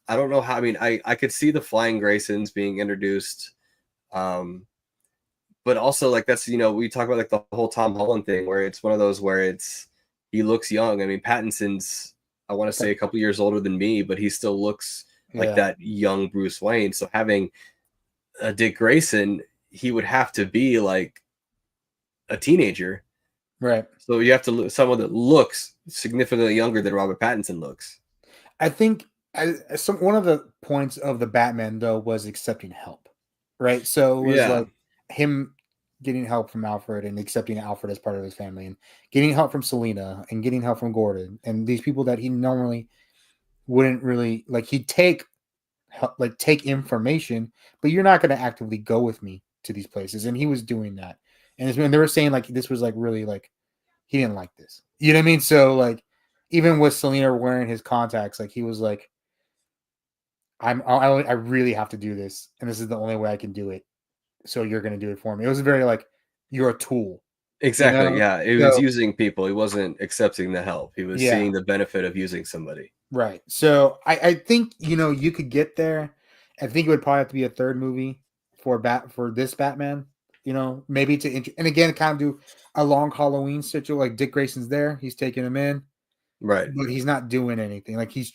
I don't know how I mean I could see the Flying Graysons being introduced. Um but also like that's we talk about like the whole Tom Holland thing where it's one of those where it's he looks young. I mean Pattinson's I want to say a couple years older than me, but he still looks like Yeah. that young Bruce Wayne. So having a Dick Grayson, he would have to be like a teenager. Right. So you have to look someone that looks significantly younger than Robert Pattinson looks. I think one of the points of the Batman though was accepting help, right? So it was Yeah, like him getting help from Alfred and accepting Alfred as part of his family, and getting help from Selina and getting help from Gordon and these people that he normally wouldn't really like. He'd take information, but you're not going to actively go with me to these places, and he was doing that. And when they were saying like this was like really like he didn't like this, you know what I mean? So like even with Selena wearing his contacts, like he was like, I really have to do this, and this is the only way I can do it. So you're going to do it for me. It was very like you're a tool, you exactly. know. Yeah, he was So using people. He wasn't accepting the help. He was yeah, seeing the benefit of using somebody. right. So I think you could get there. I think it would probably have to be a third movie for this Batman. Maybe and again kind of do a long Halloween schedule. Like Dick Grayson's there, he's taking him in, Right. but he's not doing anything. Like he's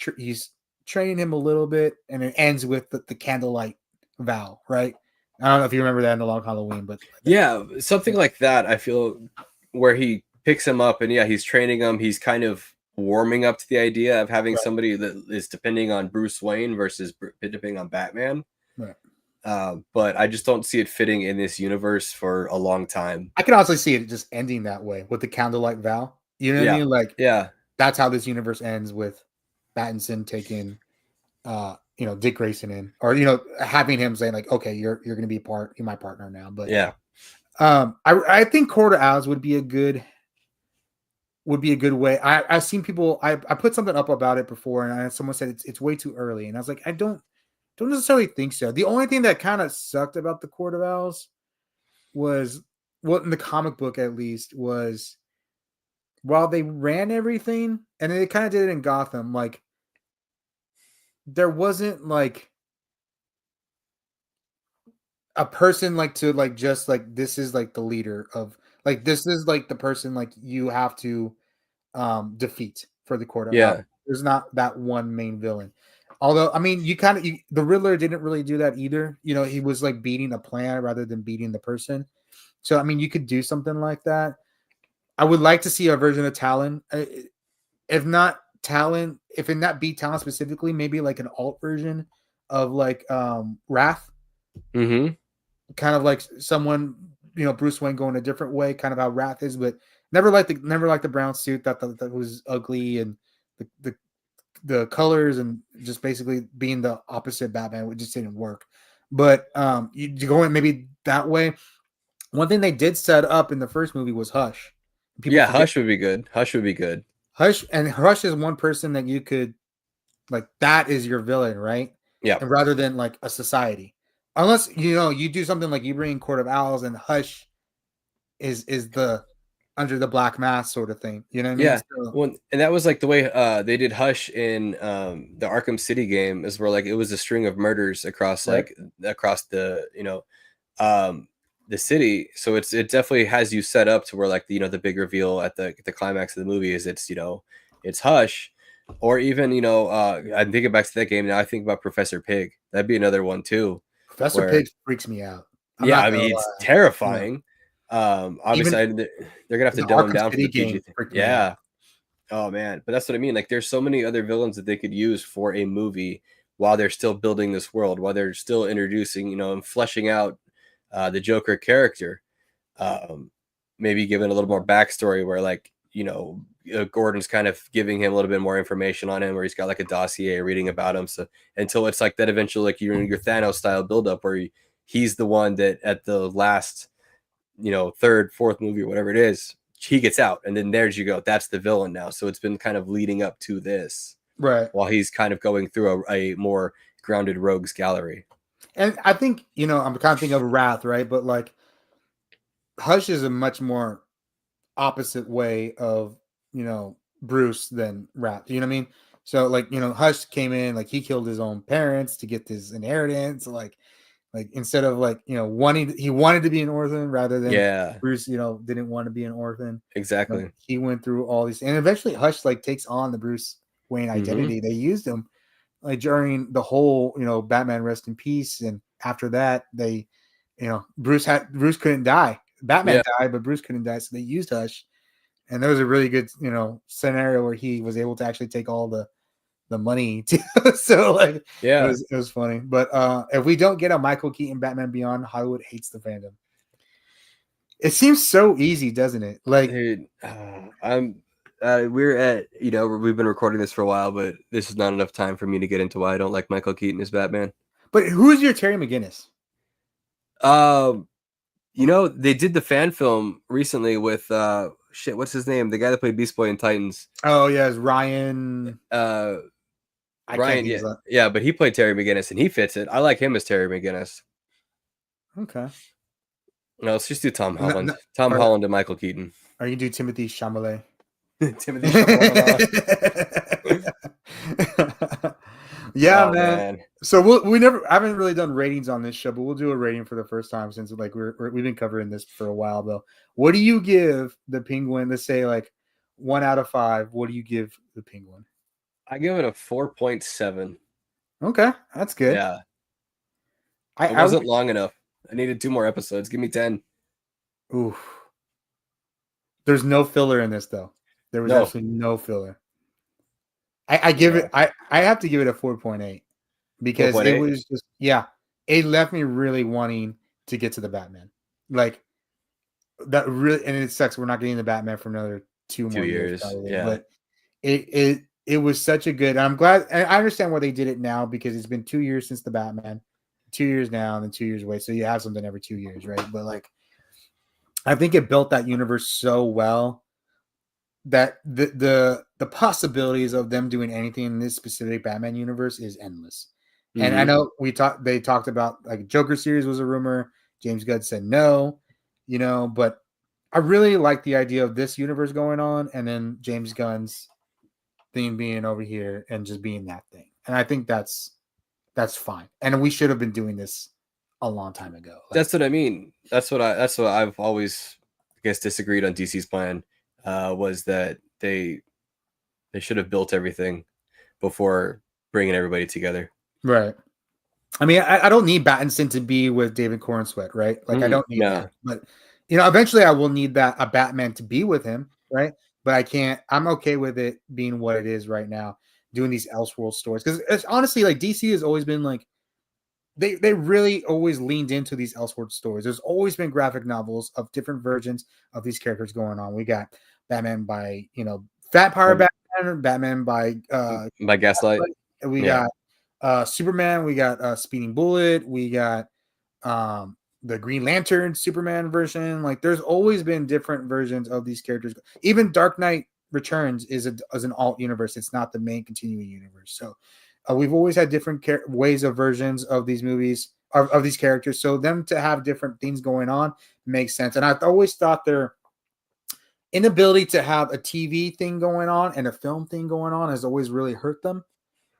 training him a little bit, and it ends with the candlelight vow, right? I don't know if you remember that in the long Halloween, but Yeah, something like that. I feel where he picks him up and yeah, he's training him. He's kind of warming up to the idea of having right, somebody that is depending on Bruce Wayne versus depending on Batman. right. But I just don't see it fitting in this universe for a long time. I can honestly see it just ending that way with the candlelight vow. You know what I Yeah, mean? Like yeah, that's how this universe ends with Pattinson taking Dick Grayson in, or having him saying like, okay, you're gonna be you're my partner now. But yeah. I think Court of Owls would be a good way. I've seen people I put something up about it before, and someone said it's way too early, and I was like, I don't don't necessarily think so. The only thing that kind of sucked about the Court of Owls was, well, in the comic book at least, was while they ran everything, and they kind of did it in Gotham, like there wasn't like a person like to like just like this is like the leader of like this is like the person like you have to defeat for the Court of Owls. Yeah. There's not that one main villain. Although, I mean, the Riddler didn't really do that either. You know, he was like beating a plan rather than beating the person. So, I mean, you could do something like that. I would like to see a version of Talon. If not Talon, if it not be Talon specifically, maybe like an alt version of like Wrath. Mm-hmm. Kind of like someone, you know, Bruce Wayne going a different way, kind of how Wrath is, but never like the brown suit that was ugly, and the colors, and just basically being the opposite Batman, it just didn't work. But you going maybe that way. One thing they did set up in the first movie was Hush. Yeah, Hush would be good. Hush would be good. Hush is one person that you could like, that is your villain, right? Yeah. And rather than like a society. Unless you do something like you bring Court of Owls and Hush is the under the black mask sort of thing. You know what I mean? Yeah. So, Well, and that was like the way they did Hush in the Arkham City game, is where like it was a string of murders across right. across the the city. So it definitely has you set up to where like the big reveal at the climax of the movie is it's Hush. Or even I'm thinking back to that game now. I think about Professor Pig. That'd be another one too. Professor Pig freaks me out. I mean, it's terrifying. Obviously, they're gonna have to dumb him down for the PG thing. Yeah. Oh man, but that's what I mean. Like, there's so many other villains that they could use for a movie while they're still building this world, while they're still introducing, and fleshing out the Joker character. Maybe giving a little more backstory where, like, Gordon's kind of giving him a little bit more information on him, where he's got like a dossier reading about him. So until it's like that eventual, like your Thanos style buildup where he's the one that at the last, third, fourth movie or whatever it is, he gets out, and then there's you go. That's the villain now. So it's been kind of leading up to this, right? While he's kind of going through a more grounded rogues gallery. And I think I'm kind of thinking of Wrath, right? But like Hush is a much more opposite way of Bruce than Wrath. You know what I mean? So like Hush came in, like he killed his own parents to get this inheritance. Like instead of like he wanted to be an orphan rather than Bruce didn't want to be an orphan. Exactly. Like, he went through all these, and eventually Hush like takes on the Bruce Wayne identity. They used him like during the whole Batman Rest in Peace, and after that they Bruce couldn't die. Batman died, but Bruce couldn't die, so they used Hush. And there was a really good scenario where he was able to actually take all the money too. So like it was funny. But if we don't get a Michael Keaton Batman Beyond, Hollywood hates the fandom. It seems so easy, doesn't it? Like, dude, we're at we've been recording this for a while, but this is not enough time for me to get into why I don't like Michael Keaton as Batman. But who's your Terry McGinnis? They did the fan film recently with what's his name? The guy that played Beast Boy in Titans. Oh yeah, it's Ryan. Ryan, yeah, but he played Terry McGinnis and he fits it. I like him as Terry McGinnis. Okay. No, let's just do Tom Holland. Holland and Michael Keaton. Or you do Timothy Chalamet. Timothy Chalamet. Yeah, man. So I haven't really done ratings on this show, but we'll do a rating for the first time since like we've been covering this for a while though. What do you give the Penguin? Let's say like 1 out of 5. What do you give the Penguin? I give it a 4.7. Okay, that's good. Yeah, it wasn't long enough. I needed 2 more episodes. Give me 10. Ooh, there's no filler in this though. There was absolutely no filler. I give it. I have to give it a 4.8 because 4.8? It was just it left me really wanting to get to the Batman. Like that really, and it sucks we're not getting the Batman for another 2 more years. Probably, yeah, but it was such a good. I'm glad, and I understand why they did it now because it's been 2 years since the Batman, 2 years now, and then 2 years away. So you have something every 2 years, right? But like, I think it built that universe so well that the possibilities of them doing anything in this specific Batman universe is endless. And I know they talked about like Joker series was a rumor. James Gunn said no, but I really like the idea of this universe going on and then James Gunn's thing being over here and just being that thing. And I think that's fine. And we should have been doing this a long time ago. That's what I mean. That's what I've always, I guess, disagreed on DC's plan, was that they should have built everything before bringing everybody together. Right. I mean, I don't need Pattinson to be with David Cornsweet, right? Like I don't need that. But eventually I will need a Batman to be with him, right? But I can't. I'm okay with it being what it is right now, doing these Elseworld stories. Because it's honestly like DC has always been like they really always leaned into these Elseworld stories. There's always been graphic novels of different versions of these characters going on. We got Batman by Fat Power Batman by Gaslight. We got Superman, we got Speeding Bullet, we got the Green Lantern Superman version. Like there's always been different versions of these characters. Even Dark Knight Returns is an alt universe. It's not the main continuing universe. So we've always had different ways of versions of these movies of these characters. So them to have different things going on makes sense. And I've always thought their inability to have a TV thing going on and a film thing going on has always really hurt them,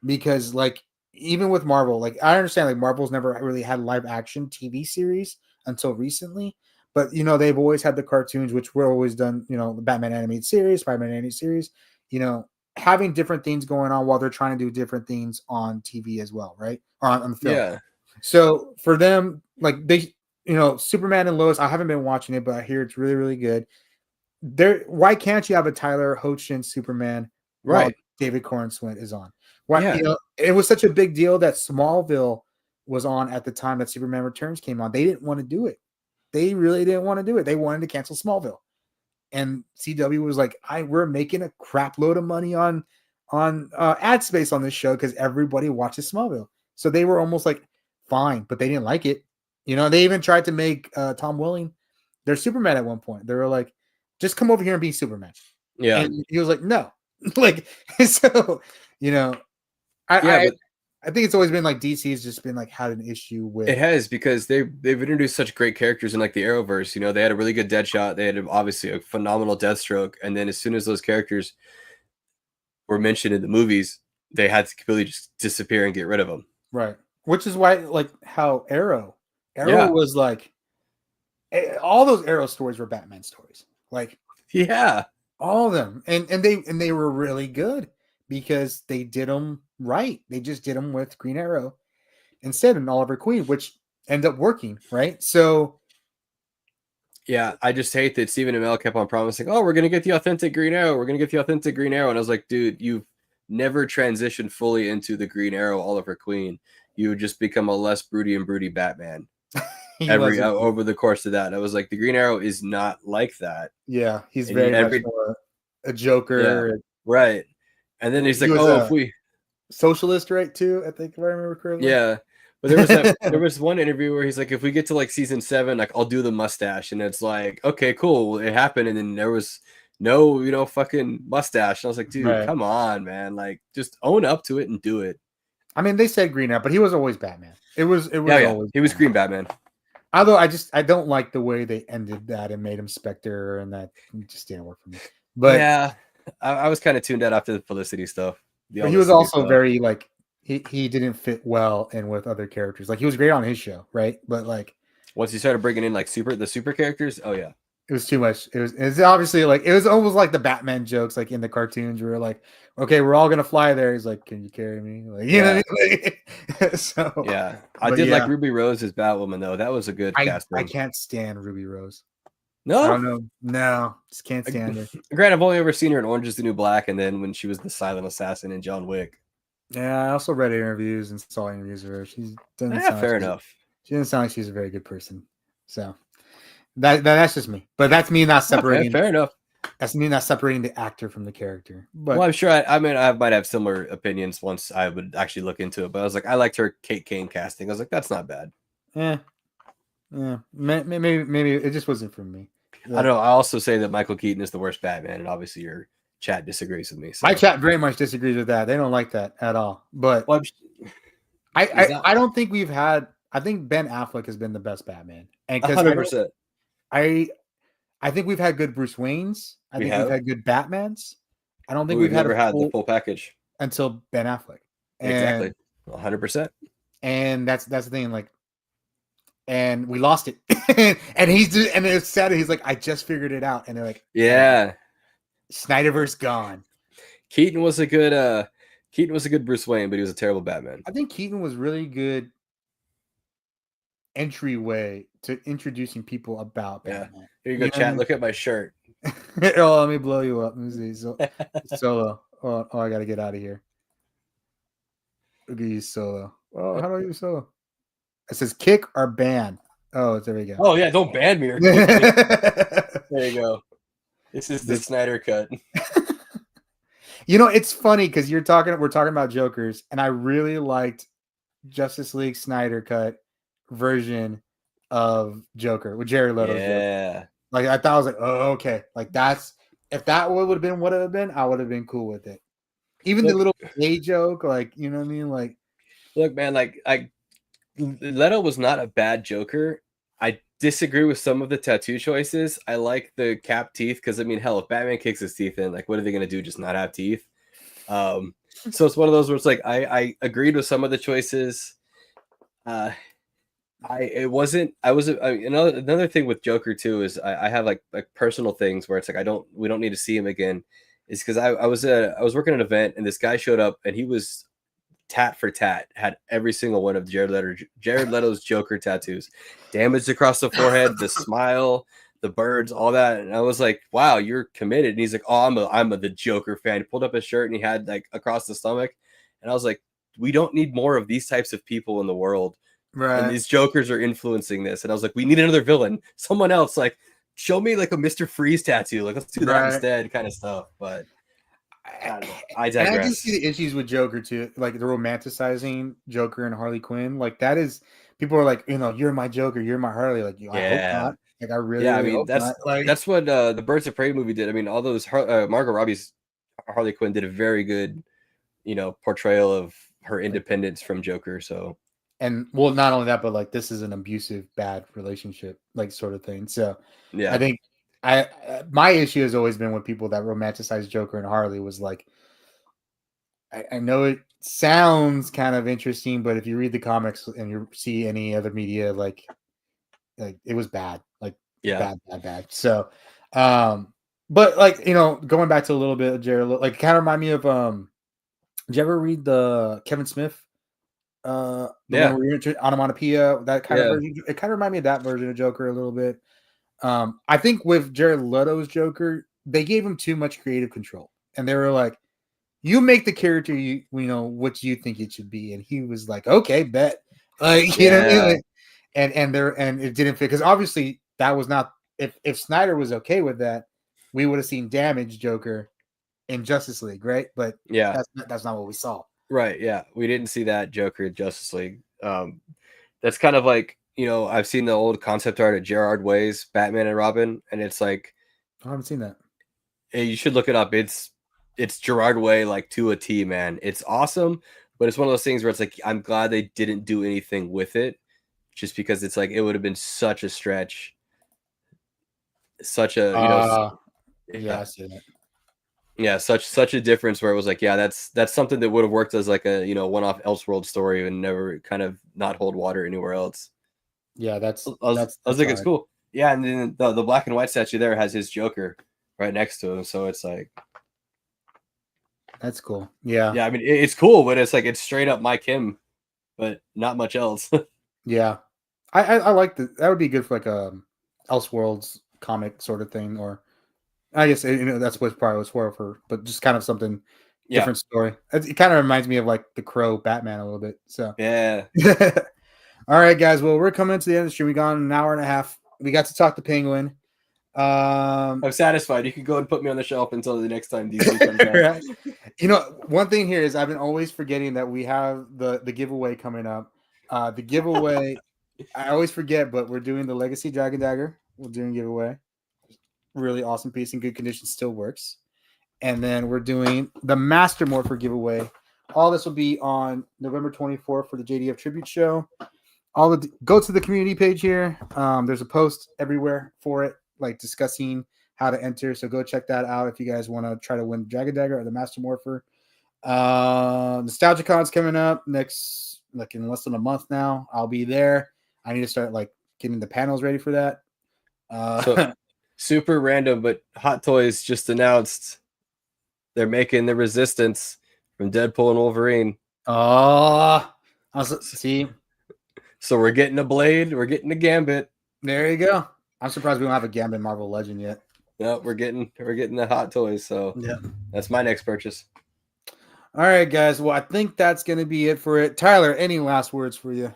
because like even with Marvel, like I understand like Marvel's never really had live action TV series until recently, but they've always had the cartoons, which were always done, the Batman animated series, Spider-Man animated series, having different things going on while they're trying to do different things on TV as well, right? Or on the film. Yeah. So for them, like they, Superman and Lois, I haven't been watching it, but I hear it's really, really good. Why can't you have a Tyler Hoechlin Superman, right? David Cornsweet is on. Why? It was such a big deal that Smallville was on at the time that Superman Returns came on. They didn't want to do it. They really didn't want to do it. They wanted to cancel Smallville, and CW was like, we're making a crap load of money on ad space on this show because everybody watches Smallville. So they were almost like fine, but they didn't like it. They even tried to make Tom Welling their Superman at one point. They were like, just come over here and be Superman. Yeah. And he was like, no. Like, so, I think it's always been like DC's just been like had an issue with it. Has, because they've introduced such great characters in like the Arrowverse. They had a really good Deadshot. They had obviously a phenomenal Deathstroke. And then as soon as those characters were mentioned in the movies, they had to completely just disappear and get rid of them. Right. Which is why, like, how Arrow was like, all those Arrow stories were Batman stories. Like, all of them. And they were really good because they did them right. They just did them with Green Arrow instead of Oliver Queen, which ended up working, right? So yeah, I just hate that Stephen Amell kept on promising, oh, we're going to get the authentic Green Arrow. We're going to get the authentic Green Arrow. And I was like, dude, you've never transitioned fully into the Green Arrow Oliver Queen. You would just become a less broody Batman over the course of that. And I was like, the Green Arrow is not like that. Yeah, he's very much more a Joker. Yeah, right. And then he's like, if we socialist, right, too, I think, if I remember correctly. Yeah. But there was one interview where he's like, if we get to like season 7, like I'll do the mustache. And it's like, okay, cool. It happened. And then there was no, fucking mustache. And I was like, dude, come on, man. Like, just own up to it and do it. I mean, they said Green Arrow, but he was always Batman. It was always he was Green Batman. Although I don't like the way they ended that and made him Spectre, and that just didn't work for me. But yeah, I was kind of tuned out after the Felicity stuff. But he was also very like he didn't fit well in with other characters. Like he was great on his show, right? But like once he started bringing in like the super characters, oh yeah, it was too much. It's obviously like it was almost like the Batman jokes, like in the cartoons, where like, okay, we're all gonna fly there. He's like, can you carry me? Like, you know what I mean? So yeah, I did like Ruby Rose as Batwoman though. That was a good casting. I can't stand Ruby Rose. No, I don't know. No, just can't stand her. Granted, I've only ever seen her in Orange Is the New Black, and then when she was the silent assassin in John Wick. Yeah, I also read interviews and saw interviews of her. She doesn't sound fair enough. She doesn't sound like she's a very good person. So that's just me. But that's me not separating. Fair enough. That's me not separating the actor from the character. But well, I'm sure. I might have similar opinions once I would actually look into it. But I was like, I liked her Kate Kane casting. I was like, that's not bad. Yeah. Maybe it just wasn't for me. Yeah. I don't know. I also say that Michael Keaton is the worst Batman, and obviously your chat disagrees with me. So. My chat very much disagrees with that. They don't like that at all. But I don't think we've had. I think Ben Affleck has been the best Batman, and because 100%. I think we've had good Bruce Waynes. I think we've had good Batmans. I don't think We've we've had never had the full package until Ben Affleck. And, exactly, 100%. And that's the thing. Like, and we lost it. and it's sad. He's like, I just figured it out. And they're like, yeah, Snyderverse gone. Keaton was a good Bruce Wayne, but he was a terrible Batman. I think Keaton was really good entryway to introducing people about Batman. Here you go, chat. Look at my shirt. Oh, let me blow you up. Let me see. Solo. Oh, I gotta get out of here. Look at you, Solo. Oh, how do I use Solo? It says kick or ban. Oh, there we go. Oh yeah, don't ban me. There you go. This is the Snyder cut. You know, it's funny because we're talking about Jokers, and I really liked Justice League Snyder cut version of Joker with Jared Leto's Joker. Like I thought, I was like, oh, okay. Like if that would have been what it would have been, I would have been cool with it. Even the little gay joke, like, you know what I mean? Like, look, man, Leto was not a bad Joker. I disagree with some of the tattoo choices. I like the cap teeth because, I mean, hell, if Batman kicks his teeth in, like, what are they going to do? Just not have teeth? So it's one of those where it's like I agreed with some of the choices. Another thing with Joker too is I have like personal things where it's like we don't need to see him again. Is because I was working an event and this guy showed up and he was tat for tat, had every single one of Jared Leto's Joker tattoos, damaged across the forehead, the smile, the birds, all that. And I was like, wow, you're committed. And he's like, oh, I'm the Joker fan. He pulled up his shirt and he had like across the stomach. And I was like, we don't need more of these types of people in the world. Right. And these Jokers are influencing this. And I was like, we need another villain. Someone else, like, show me like a Mr. Freeze tattoo. Like, let's do that instead, kind of stuff. But I digress. And I do see the issues with Joker too, like the romanticizing Joker and Harley Quinn. Like that is, people are like, you know, you're my Joker, you're my Harley. Like, I hope not. Like, I really, I mean, that's what the Birds of Prey movie did. I mean, all those Margot Robbie's Harley Quinn did a very good, you know, portrayal of her independence from Joker. So, and well, not only that, but like this is an abusive, bad relationship, like sort of thing. So, yeah, I think my issue has always been with people that romanticize Joker and Harley was like, I know it sounds kind of interesting, but if you read the comics and you see any other media, like it was bad, like bad. So, but like, you know, going back to a little bit of Jared, like kind of remind me of, did you ever read the Kevin Smith? The one where you're onomatopoeia, that kind of version. It kind of reminded me of that version of Joker a little bit. I think with Jared Leto's Joker, they gave him too much creative control, and they were like, "You make the character you know what you think it should be," and he was like, "Okay, bet." Like, you know what I mean? And it didn't fit because obviously that was not if Snyder was okay with that, we would have seen damaged Joker in Justice League, right? But that's not what we saw. Right, yeah. We didn't see that Joker in Justice League. That's kind of like, you know, I've seen the old concept art of Gerard Way's Batman and Robin, and it's like, I haven't seen that. You should look it up. It's Gerard Way, like, to a T, man. It's awesome, but it's one of those things where it's like, I'm glad they didn't do anything with it, just because it's like it would have been such a stretch, such a I see that. Yeah, such a difference where it was like, yeah, that's something that would have worked as like a, you know, one-off Elseworld story and never kind of not hold water anywhere else. Yeah, I was like, it's cool. Yeah, and then the black and white statue there has his Joker right next to him, so it's like, that's cool. Yeah, I mean, it's cool, but it's like it's straight up Mike Kim, but not much else. Yeah, I like that. That would be good for like a Elseworlds comic sort of thing, or I guess, you know, that's what probably was for, but just kind of something different story. It kind of reminds me of like the Crow Batman a little bit. So yeah. All right, guys. Well, we're coming into the end of the stream. We gone an hour and a half. We got to talk to Penguin. I'm satisfied. You can go and put me on the shelf until the next time DC comes out. Right. You know, one thing here is I've been always forgetting that we have the giveaway coming up. The giveaway, I always forget, but we're doing the Legacy Dragon Dagger. We're doing giveaway. Really awesome piece in good condition, still works. And then we're doing the Master Morpher giveaway, all this will be on November 24th for the JDF tribute show. Go to the community page here. There's a post everywhere for it, like discussing how to enter. So go check that out if you guys want to try to win Dragon Dagger or the Master Morpher. NostalgiaCon's coming up next, like in less than a month now. I'll be there. I need to start like getting the panels ready for that. So super random, but Hot Toys just announced they're making the Resistance from Deadpool and Wolverine. See. So we're getting a Blade, we're getting a Gambit. There you go. I'm surprised we don't have a Gambit Marvel Legend yet. No, we're getting the Hot Toys. So yeah, that's my next purchase. All right, guys. Well, I think that's gonna be it for it. Tyler, any last words for you?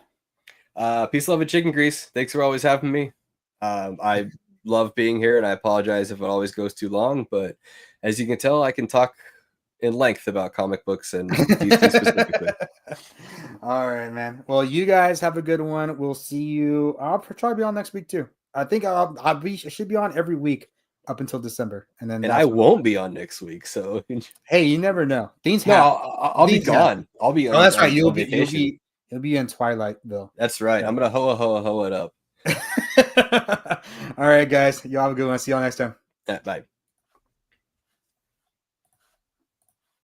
Peace, love, and chicken grease. Thanks for always having me. I love being here, and I apologize if it always goes too long. But as you can tell, I can talk in length about comic books and DC specifically. All right, man. Well, you guys have a good one. We'll see you. I'll try to be on next week too. I think I should be on every week up until December, and then I won't be on next week. So hey, you never know. Things happen. I'll be gone. I'll be. Oh, that's right. You'll be in Twilightville. That's right. Yeah. I'm gonna ho it up. All right, guys. Y'all have a good one. See y'all next time. Bye.